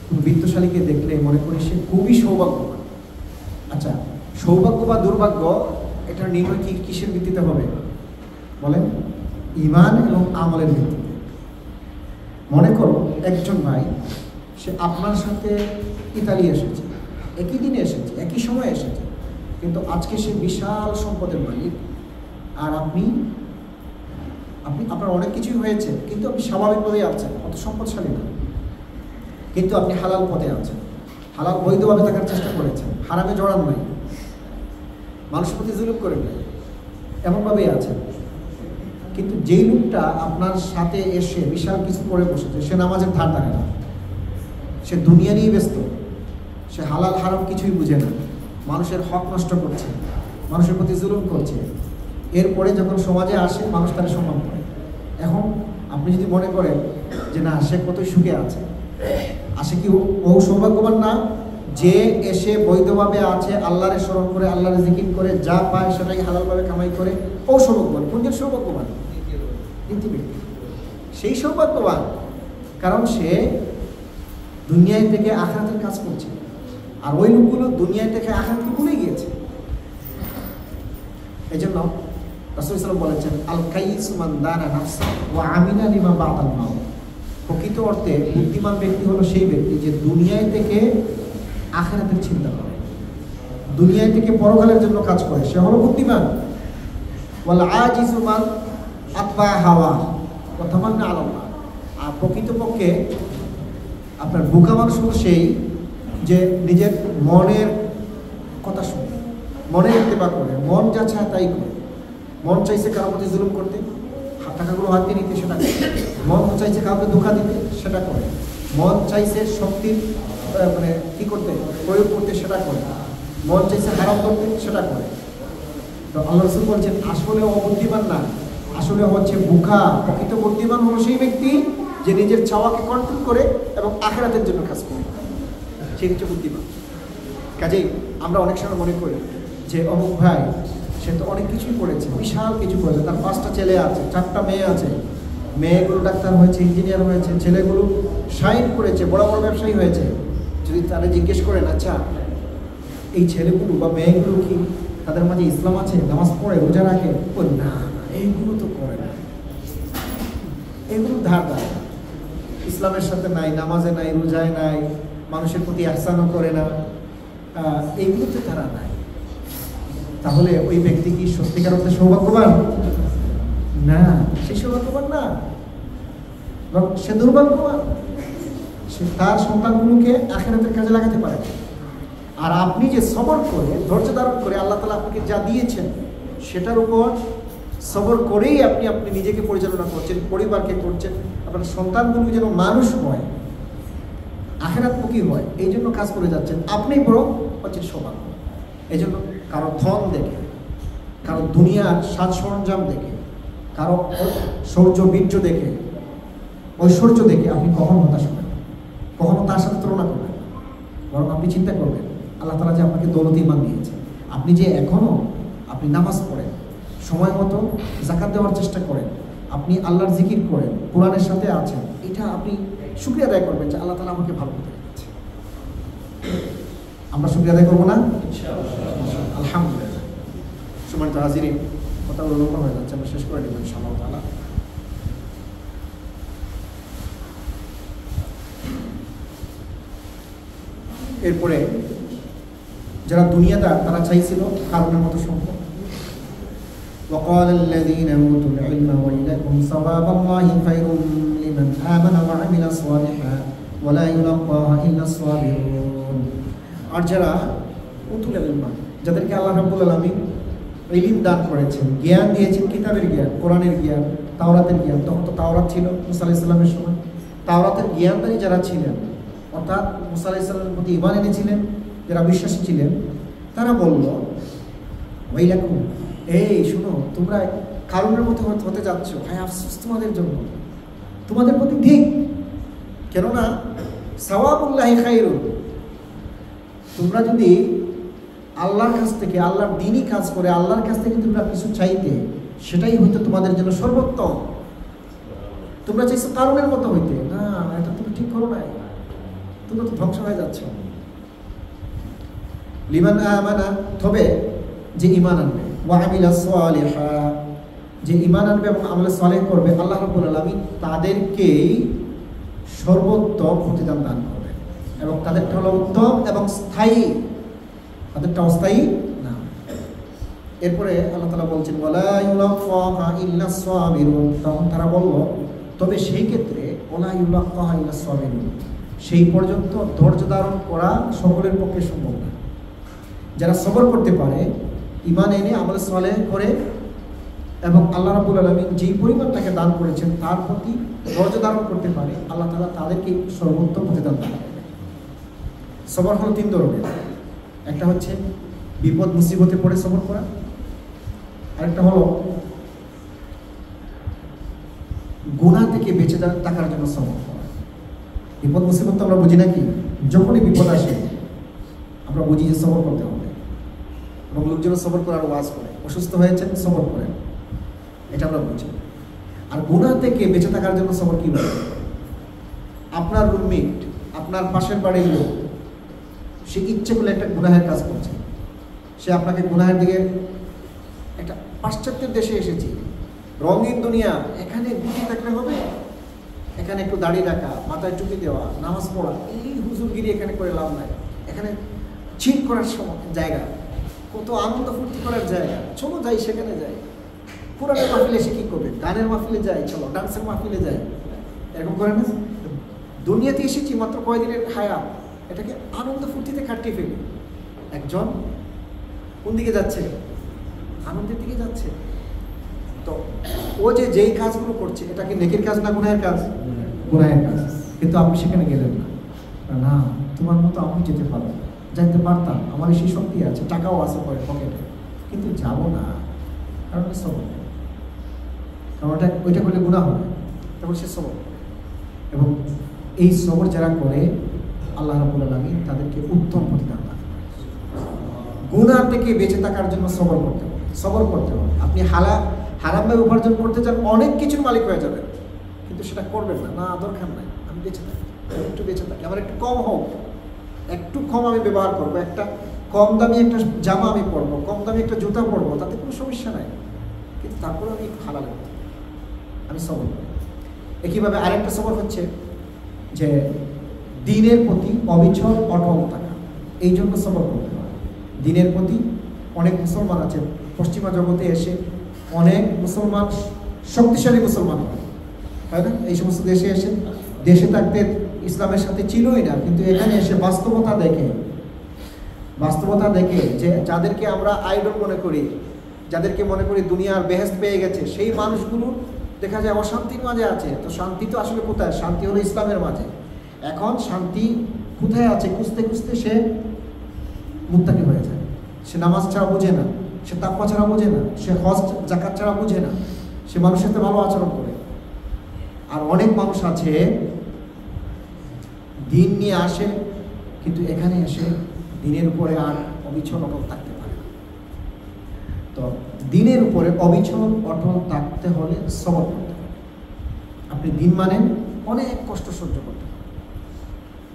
কোনো বিত্তশালীকে দেখলে মনে করি সে খুবই সৌভাগ্যবান। আচ্ছা, সৌভাগ্য বা দুর্ভাগ্য এটার নির্ণয় কি কিসের ভিত্তিতে হবে বলেন? ঈমান এবং আমলের ভিত্তিতে। মনে করো একজন ভাই, সে আপনার সাথে ইতালি এসেছে, একই দিনে এসেছে, একই সময় এসেছে, কিন্তু আজকে সে বিশাল সম্পদের মালিক, আর আপনি আপনার অনেক কিছুই হয়েছে, কিন্তু আপনি স্বাভাবিকভাবেই আছেন, অত সম্পদশালী না, কিন্তু আপনি হালাল পথে আছেন, হালাল বৈধভাবে থাকার চেষ্টা করেছেন, হারামে জড়ান নাই, মানুষের প্রতি জুলুম করেন নাই, এমনভাবেই আছেন। কিন্তু যেই লোকটা আপনার সাথে এসে বিশাল কিছু করে বসেছে, সে নামাজের ধার ধারে না, সে দুনিয়া নিয়ে ব্যস্ত, সে হালাল হারাম কিছুই বুঝে না, মানুষের হক নষ্ট করছে, মানুষের প্রতি জুলুম করছে, এরপরে যখন সমাজে আসে মানুষ তারা সম্মান করে। এখন আপনি যদি মনে করেন যে না, সে কতই সুখে আছে, আসে কি ও সৌভাগ্যবান না? যে এসে বৈধভাবে আছে, আল্লাহরে স্মরণ করে, আল্লাহরে জিকির করে, যা পায় সেটাই হালালভাবে কামাই করে, ও সৌভাগ্যবান। কোনজন সৌভাগ্যবান? দ্বিতীয় ব্যক্তি, সেই সৌভাগ্যবান, কারণ সে দুনিয়ায় থেকে আখিরাতের কাজ করছে, আর ওই লোকগুলো দুনিয়ায় থেকে আখিরাতকে ভুলে গিয়েছে। এই জন্য রাসূল সাল্লাল্লাহু আলাইহি ওয়াসাল্লাম বলেছেন, আল কাইসু মান দানা নাফসা ওয়া আমিলা লিমা বা'দাল মাউত। প্রকৃত অর্থে বুদ্ধিমান ব্যক্তি হলো সেই ব্যক্তি যে দুনিয়ায় থেকে আখিরাতের চিন্তা করে, দুনিয়ায় থেকে পরকালের জন্য কাজ করে, সে হলো বুদ্ধিমান। ওয়াল আজিজু মান আতবা হাওয়া ওয়া তামান্না আলা আল্লাহ। আর প্রকৃতপক্ষে আপনার বোকা মানুষ হলো সেই যে নিজের মনের কথা শুনে, মনের ইত্তেবা করে, মন যা চায় তাই করে। মন চাইছে কারোর প্রতি জুলুম করতে, টাকাগুলো হাতে নিতে, সেটা করে। মন চাইছে কাউকে ধোঁকা দিতে, সেটা করে। মন চাইছে শক্তির মানে কি করতে, প্রয়োগ করতে, সেটা করে। মন চাইছে হারাম করতে, সেটা করে। তো আল্লাহ রাসূল বলছেন আসলে অবুদ্ধিমান না, আসলে হচ্ছে বোকা। প্রকৃত বুদ্ধিমান হলো সেই ব্যক্তি যে নিজের চাওয়াকে কন্ট্রোল করে এবং আখিরাতের জন্য কাজ করে, সে হচ্ছে বুদ্ধিমান। কাজেই আমরা অনেক সময় মনে করি যে অমুক ভাই সে তো অনেক কিছুই করেছে, বিশাল কিছু করেছে, তার 5টা ছেলে আছে, 4টা মেয়ে আছে, মেয়েগুলো ডাক্তার হয়েছে, ইঞ্জিনিয়ার হয়েছে, ছেলেগুলো শাইন করেছে, বড় বড় ব্যবসায়ী হয়েছে। যদি তারা জিজ্ঞেস করেন আচ্ছা এই ছেলেগুলো বা মেয়েগুলো কি তাদের মাঝে ইসলাম আছে, নামাজ পড়ে, রোজা রাখে? ও না, এইগুলো তো করে না, এগুলো ধার ধার, ইসলামের সাথে নাই, নামাজে নাই, রোজায় নাই, মানুষের প্রতি ইহসানও করে না, এইগুলোতে তারা নাই। তাহলে ওই ব্যক্তি কি সত্যিকার অর্থে সৌভাগ্যবান? না, সে সৌভাগ্যবান না, সে দুর্ভাগ্যবান। সে তার সন্তানগুলোকে আখিরাতের কাজে লাগাতে পারে। আর আপনি যে সবর করে ধৈর্য ধারণ করে আল্লাহ তাআলা আপনাকে যা দিয়েছেন সেটার উপর সবর করেই আপনি নিজেকে পরিচালনা করছেন, পরিবারকে করছেন, আপনার সন্তানগুলো যেন মানুষ হয়, আখিরাতমুখী হয়, এই জন্য কাজ করে যাচ্ছেন। আপনি বড় হচ্ছেন সমান। এই জন্য কারো ধন দেখে, কারো দুনিয়ার সাজ সরঞ্জাম দেখে, কারো শৌর্য বীর্য দেখে, ঐশ্বর্য দেখে আপনি কখনো হতাশ হবেন, কখনো তার সাথে তুলনা করবেন। বরং আপনি চিন্তা করবেন আল্লাহ তাআলা যে আপনাকে দৌলত ঈমান দিয়েছে, আপনি যে এখনও আপনি নামাজ পড়েন, সময় মতো যাকাত দেওয়ার চেষ্টা করেন, আপনি আল্লাহর জিকির করেন, কোরআনের সাথে আছেন, এটা আপনি শুকরিয়া আদায় করবেন যে আল্লাহ তাআলা আমাকে ভালো করে রেখেছে। আমরা শুকরিয়া আদায় করবো না? আলহামদুলিল্লাহ। সম্মানিত হাজিরিন, কথা লম্বা হয়ে যাচ্ছে, আমরা শেষ করে নেব ইনশাআল্লাহ তাআলা। এরপরে যারা দুনিয়াদার তারা চাইছিল কারণের মতো সম্পদ। وقال الذين اوتوا العلم ويلكم ثواب الله خير لمن آمن وعمل صالحا ولا يلقاها إلا الصابرون। আর যারা উতুল ইলম, যাদেরকে আল্লাহ রাব্বুল আলামিন ইলম দান করেছেন, জ্ঞান দিয়েছেন, কিতাবের জ্ঞান, কোরআনের জ্ঞান, তাওরাতের জ্ঞান, তখন তো তাওরাত ছিল মুসা আলাইহিস সালামের সময়। তাওরাতের জ্ঞানদারী যারা ছিলেন, অর্থাৎ মুসা আলাইহিস সালামের প্রতি ঈমান এনেছিলেন, যারা বিশ্বাসী ছিলেন, তারা বলল ওয়াইলাকুম, এই শুনো, তোমরা কারণের মতো হতে যাচ্ছ, হায় আফসোস তোমাদের জন্য, তোমাদের প্রতি ঠিক। কেননা সাওয়াবুল্লাহি খায়রুন, তোমরা যদি আল্লাহর কাছ থেকে, আল্লাহর দ্বীনি কাজ করে আল্লাহর কাছ থেকে তোমরা কিছু চাইতে, সেটাই হয়তো তোমাদের জন্য সর্বোত্তম। তোমরা চাইছো কারণের মতো হইতে, না, এটা তুমি ঠিক করো নাই, তোমরা তো ধ্বংস হয়ে যাচ্ছ। লিমান আমানা, তবে যে ঈমান আনবে, ওয়া আমিলা সালিহা, যে ঈমান আনবে এবং আমল সালেহ করবে, আল্লাহ রাব্বুল আলামিন তাদেরকেই সর্বোত্তম প্রতিদান দান করবে, এবং তাদেরটা হলো উত্তম এবং স্থায়ী, তাদেরটা অস্থায়ী না। এরপরে আল্লাহ তাআলা বলছেন ওয়ালা ইউলাক্কাহা ইল্লাস সাবিরুন, তখন তারা বলল, তবে সেই ক্ষেত্রে ওয়ালা ইউলাক্কাহা ইল্লাস সাবিরুন, সেই পর্যন্ত ধৈর্য ধারণ করা সকলের পক্ষে সম্ভব না। যারা সবর করতে পারে, ঈমান এনে আমল সালেহ করে এবং আল্লাহ রাব্বুল আলামিন যেই পরিমাণ তাকে দান করেছেন তার প্রতি ধৈর্য ধারণ করতে পারে, আল্লাহ তাআলা তাদেরকে সর্বোত্তম প্রতিদান দান করবেন। সবর হলো তিন ধরনের। একটা হচ্ছে বিপদ মুসিবতে পড়ে সবর করা, আরেকটা হলো গুনাহ থেকে বেঁচে থাকার জন্য সবর করা। বিপদ মুসিবত তো আমরা বুঝি নাকি, যখনই বিপদ আসে আমরা বুঝি যে সবর করতে হবে, এবং লোকজন সবর করার ওয়াজ করে, অসুস্থ হয়েছেন সবর করেন, এটা আমরা বুঝি। আর গুনাহ থেকে বেঁচে থাকার জন্য সবর কি বলে? আপনার রুমমেট, আপনার পাশের বাড়ির লোক, সে ইচ্ছে করলে একটা গুনাহের কাজ করছে, সে আপনাকে গুনাহের দিকে, একটা পাশ্চাত্যের দেশে এসেছি, রঙিন দুনিয়া, এখানে গুটি থাকলে হবে, এখানে একটু দাড়ি রাখা, মাথায় টুপি দেওয়া, নামাজ পড়া, এই হুজুরগিরি এখানে করে লাভ নাই, এখানে চিট করার সময় জায়গা, কত আনন্দ ফুর্তি করার জায়গা, চলো যাই সেখানে যাই। কোরআনের মাহফিলে এসে কী করবে? গানের মাহফিলে যাই, চলো ডান্সের মাহফিলে যাই, এরকম করে না? দুনিয়াতে এসেছি মাত্র কয়দিনের হায়াত, এটাকে আনন্দ ফুর্তিতে কাটিয়ে ফেলি। একজন কোন দিকে যাচ্ছে? আনন্দের দিকে যাচ্ছে। তো ও যে যেই কাজগুলো করছে, এটা কি নেকির কাজ না গুনাহের কাজ? গুনাহের কাজ। কিন্তু আপনি সেখানে গেলেন না, না তোমার মতো আমি যেতে পারবো, যাইতে পারতাম, আমার সেই শক্তি আছে, টাকাও আছে পরে পকেটে, কিন্তু যাবো না, কারণ সবর, কারণ ওইটা করলে গুনাহ হবে, তারপর সে সবর। এবং এই সবর যারা করে, আল্লাহ রাব্বুল আলামিন তাদেরকে উত্তম প্রতিদান দান করেন। গুনাহ থেকে বেঁচে থাকার জন্য সবর করতে হবে, সবর করতে হবে। আপনি হারামভাবে উপার্জন করতে চান, অনেক কিছুর মালিক হয়ে যাবেন, কিন্তু সেটা করবেন না, না দরকার নাই, আমি বেঁচে থাকি, একটু বেঁচে থাকি, আমার একটু কম হোক, একটু কম আমি ব্যবহার করবো, একটা কম দামি একটা জামা আমি পরবো, কম দামি একটা জুতা পরবো, তাতে কোনো সমস্যা নাই, কিন্তু তারপরে আমি একটু হালাল করতে, আমি সবর করি। একইভাবে আরেকটা সবর হচ্ছে যে দিনের প্রতি অবিচল অটল থাকা, এই জন্য সবর করতে হয়। দিনের প্রতি অনেক মুসলমান আছে, পশ্চিমা জগতে এসে অনেক মুসলমান শক্তিশালী মুসলমান হয়, তাই না? এই সমস্ত দেশে এসে, দেশে থাকতে ইসলামের সাথে ছিলই না, কিন্তু এখানে এসে বাস্তবতা দেখে বাস্তবতা দেখে যে যাদেরকে আমরা আইডল মনে করি, যাদেরকে মনে করি দুনিয়ার বেহেশত পেয়ে গেছে, সেই মানুষগুলো দেখা যায় অশান্তির মাঝে আছে। তো শান্তি তো আসলে কোথায়? শান্তি হলো ইসলামের মাঝে। এখন শান্তি কোথায় আছে খুঁজতে খুঁজতে সে মুত্তাকি হয়ে যায়। সে নামাজ ছাড়া বোঝে না, সে তাকওয়া ছাড়া বোঝে না, সে হজ যাকাত ছাড়া বোঝে না, সে মানুষের সাথে ভালো আচরণ করে। আর অনেক মানুষ আছে দিন নিয়ে আসে, কিন্তু এখানে এসে দিনের উপরে আর অবিচল অটল থাকতে পারে না। তো দিনের উপরে অবিচল অটল থাকতে হলে সবর করতে হবে। আপনি দিন মানেন, অনেক কষ্ট সহ্য করতে হবে,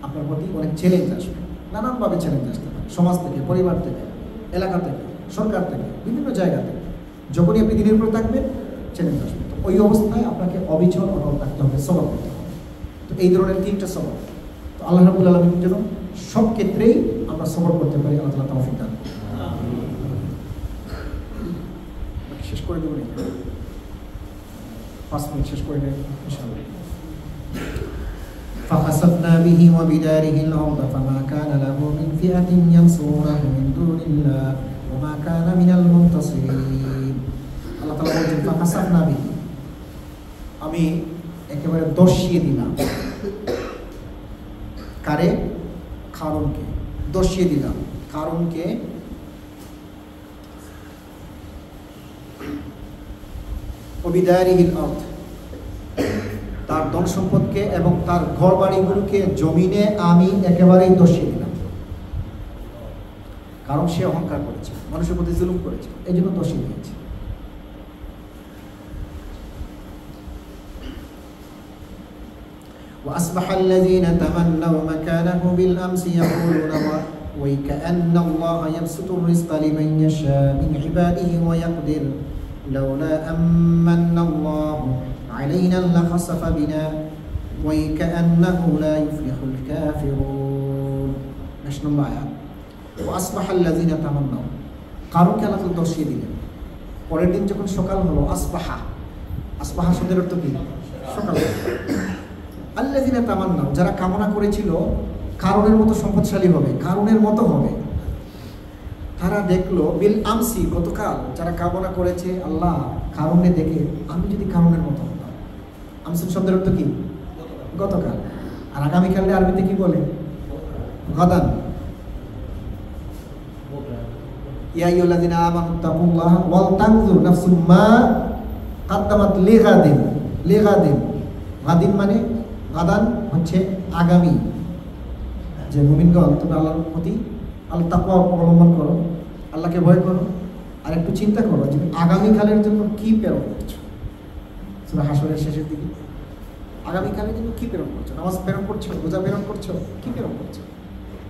আপনার প্রতি অনেক চ্যালেঞ্জ আসবে, নানানভাবে চ্যালেঞ্জ আসতে পারে, সমাজ থেকে, পরিবার থেকে, এলাকা থেকে, সরকার থেকে, বিভিন্ন জায়গা থেকে। যখনই আপনি দিনের উপরে থাকবেন চ্যালেঞ্জ আসবে। তো ওই অবস্থায় আপনাকে অবিচল অটল থাকতে হবে, সবর করতে হবে। তো এই ধরনের 3টা সবর। তো আল্লাহ রাব্বুল আলামিন যেন সব ক্ষেত্রেই আমরা সবর করতে পারি। আল্লাহ তাআলা তৌফিক দান করুন। শেষ করে দেবো নাকি? 5 মিনিট শেষ করে নেব ইনশাআল্লাহ। فخسفنا به وبداره الأرض فما كان له من فئة ينصرونه من دون الله وما كان من المنتصرين। আল্লাহ তাআলা বলেন فخسفنا به, আমি একেবারে দর্শিয়ে দিলাম। কারে? কারণকে দর্শিয়ে দিলাম। কারণকে ওবিদারিহিল আরদ, তার ধন সম্পদকে এবং তার ঘর বাড়িগুলোকে জমিনে আমি একেবারেই দর্শিয়ে দিলাম। কারণ সে অহংকার করেছে, মানুষের প্রতি জুলুম করেছে, এই জন্য দর্শিয়ে দিয়েছে। وأصبح الذين تمنوا مكانه بالأمس يقولون ويكأن الله يبسط الرزق لمن يشاء من عباده ويقدر لولا أمن الله علينا لخسف بنا ويكأنه لا يفلح الكافرون. نشنو معايا؟ وأصبح الذين تمنوا, কারণ কে আল্লাহ দর্শিয়ে দিলেন। পরের দিন যখন সকাল হলো, আসবাহা, আসবাহা শব্দের অর্থ কি? সকাল। আল্লাযিনা তামান্নাউ, যারা কামনা করেছিল কারণের মতো সম্পদশালী হবে, কারণের মতো হবে, তারা দেখলো বিল আমসি, গতকাল যারা কামনা করেছে আল্লাহ কারণে দেখে আমি যদি কারণের মতো হতাম। আমসি শব্দের অর্থ কি? গতকাল। আর আগামীকালে আরবিতে কি বলে? গাদান। ইয়া আইয়ুহাল্লাযিনা আমানু তাকুল্লাহা ওয়াল তানজুর নাফসুম মা কাদ্দামাত লিগাদিন। লিগাদিন, গাদিন মানে গাদান হচ্ছে আগামী। যে মুমিনগণ, তোমরা আল্লাহর প্রতি আল্লাহ তাকওয়া অবলম্বন করো, আল্লাহকে ভয় করো, আর একটু চিন্তা করো যে আগামীকালের জন্য কি প্রেরণ করছো। সূরা হাশরের শেষের দিকে আগামীকালের জন্য কি প্রেরণ করছো? নামাজ প্রেরণ করছো, রোজা প্রেরণ করছো, কি প্রেরণ করছো?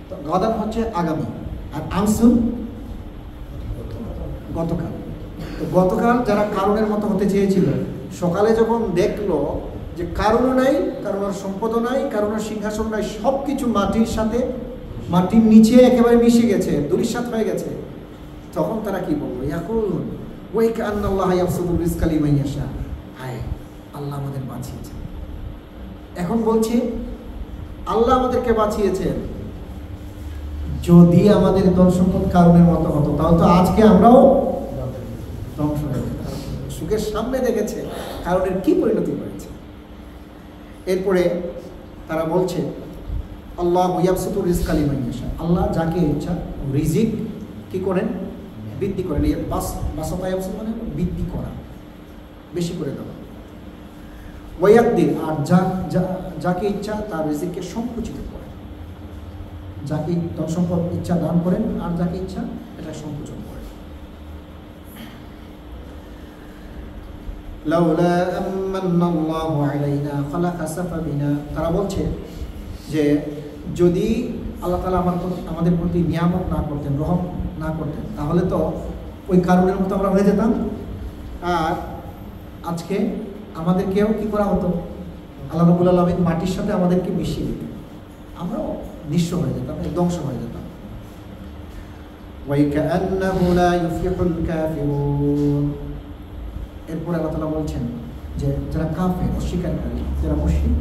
তো গাদান হচ্ছে আগামী, আর আমসুন গতকাল। তো গতকাল যারা কারণের মতো হতে চেয়েছিল, সকালে যখন দেখলো যে কারণও নাই, কারণের সম্পদও নাই, কারণের সিংহাসন নাই, সব কিছু মাটির সাথে, মাটির নিচে একেবারে মিশে গেছে, দুলিশাত হয়ে গেছে, তখন তারা কি বলবো? ইয়াকুলুন ওয়াইকান্নাল্লাহ ইয়াবসুতুর রিজকা লিমান ইয়াশা। হায়, আল্লাহ আমাদের বাঁচিয়েছেন। এখন বলছে আল্লাহ আমাদেরকে বাঁচিয়েছেন, যদি আমাদের ধন সম্পদ কারণের মতো হতো তাহলে তো আজকে আমরাও ধ্বংস হয়ে যেতাম। সুখের সামনে দেখেছে কারণের কি পরিণতি হয়েছে। এরপরে তারা বলছে আল্লাহ ইয়াবসুতুর রিজকা লিমান ইয়াশা, আল্লাহ যাকে ইচ্ছা রিজিক কি করেন? বৃদ্ধি করেন। বাসাতা ইয়াবসুত মানে বৃদ্ধি করা, বেশি করে দেওয়া। ওয়ায়াকদির, আর যাকে ইচ্ছা তার রিজিককে সংকুচিত করেন। যাকে ধন সম্পদ ইচ্ছা দান করেন, আর যাকে ইচ্ছা এটা সংকুচন করেন। লাউলা আম্মান্নাল্লাহু আলাইনা খালাকাসাফা বিনা, তারা বলছে যে যদি আল্লাহ তাআলা আমাদের প্রতি নিয়ামত না করতেন, রহম না করতেন, তাহলে তো ওই কারণের মতো আমরা হয়ে যেতাম, আর আজকে আমাদেরকেও কি করা হতো? আল্লাহ রাব্বুল আলামিন মাটির সাথে আমাদেরকে মিশিয়ে দিতেন, আমরাও নিঃস্ব হয়ে যেতাম, ধ্বংস হয়ে যেতাম। ওয়াইকান্নাহু লা ইউফলিহুল কাফিরুন। এরপরে আল্লাহ তাআলা বলছেন যে যারা কাফের, অস্বীকারী, যারা মুশরিক,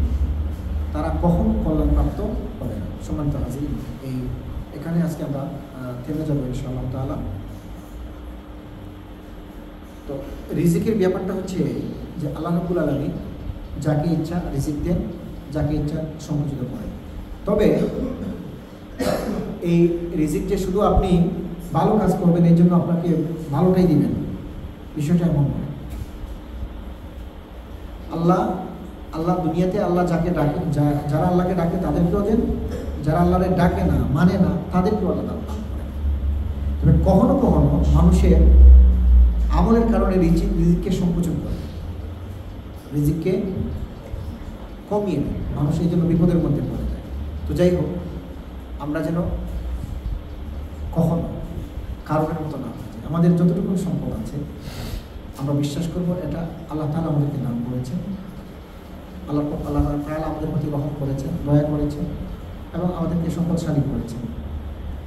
তারা কখনো কল্যাণপ্রাপ্ত হবে না। সম্মানিত হাজির, এই এখানে আজকে আমরা থেমে যাবো ইনশাআল্লাহ তাআলা। তো রিজিকের ব্যাপারটা হচ্ছে যে আল্লাহ রাব্বুল আলামিন যাকে ইচ্ছা রিজিক দেন, যাকে ইচ্ছা সংকুচিত করেন। তবে এই রিজিক যে শুধু আপনি ভালো কাজ করবেন এই জন্য আপনাকে ভালোটাই দিবেন, বিষয়টা এমন নয়। আল্লাহ দুনিয়াতে আল্লাহ যাকে ডাকে, যারা আল্লাহকে ডাকে তাদেরকেও দেন, যারা আল্লাহরে ডাকে না, মানে না, তাদেরকেও আল্লাহ দান করেন। তবে কখনো কখনো মানুষের আমলের কারণে রিজিককে সংকোচন করে, রিজিককে কমিয়ে দেয়, মানুষ এই জন্য বিপদের মধ্যে পড়ে যায়। তো যাই হোক, আমরা যেন কখনো কারণের মতো না হয়। আমাদের যতটুকু সম্পদ আছে আমরা বিশ্বাস করব এটা আল্লাহ তাআলা আমাদেরকে দান করেছেন, আল্লাহ তাআলা আমাদের প্রতি রহম করেছেন, দয়া করেছেন এবং আমাদেরকে সম্পদশালী করেছেন।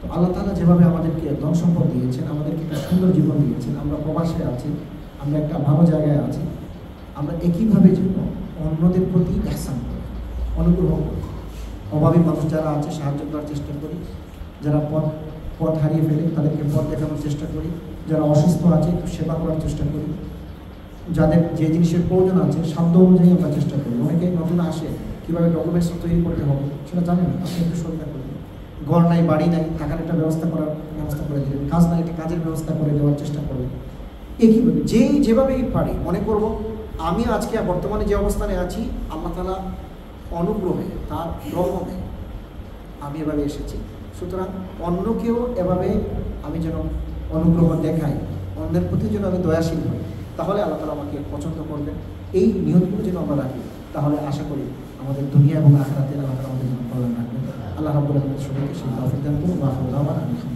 তো আল্লাহ তাআলা যেভাবে আমাদেরকে ধন সম্পদ দিয়েছেন, আমাদেরকে একটা সুন্দর জীবন দিয়েছেন, আমরা প্রবাসে আছি, আমরা একটা ভালো জায়গায় আছি, আমরা একইভাবে যেন অন্যদের প্রতি ইহসান করি, অনুগ্রহ করি। অভাবী মানুষ যারা আছে সাহায্য করার চেষ্টা করি, যারা পথ হারিয়ে ফেলে তাদেরকে পথ দেখানোর চেষ্টা করি, যারা অসুস্থ আছে একটু সেবা করার চেষ্টা করি, যাদের যে জিনিসের প্রয়োজন আছে সাধ্য অনুযায়ী আমরা চেষ্টা করি। অনেকে নতুন আসে, কীভাবে ডকুমেন্টস তৈরি করতে হবে সেটা জানেন না, আপনি একটু সহায়তা করবেন। ঘর নাই, বাড়ি নাই, টাকার একটা ব্যবস্থা করে দেবেন, কাজ নাই, একটা কাজের ব্যবস্থা করে দেওয়ার চেষ্টা করবেন। একইভাবে যেভাবেই পারি মনে করব আমি আজকে বর্তমানে যে অবস্থানে আছি আল্লাহ তাআলা অনুগ্রহে, তার রহমে আমি এভাবে এসেছি। সুতরাং অন্যকেও এভাবে আমি যেন অনুগ্রহ দেখাই, অন্যের প্রতি যেন আমি দয়াশীল হই, তাহলে আল্লাহ তাআলা আমাকে পছন্দ করবেন। এই নিয়মগুলো যেন আমরা রাখি, তাহলে আশা করি আমাদের দুনিয়া এবং আখিরাতে আল্লাহ তাআলা আমাদের জন্য কল্যাণ রাখবেন। আল্লাহ রাব্বুল আলামিন সবাইকে সেই তৌফিক দান করুন। ওয়া আখিরু দাওয়ানা আলহামদুলিল্লাহ।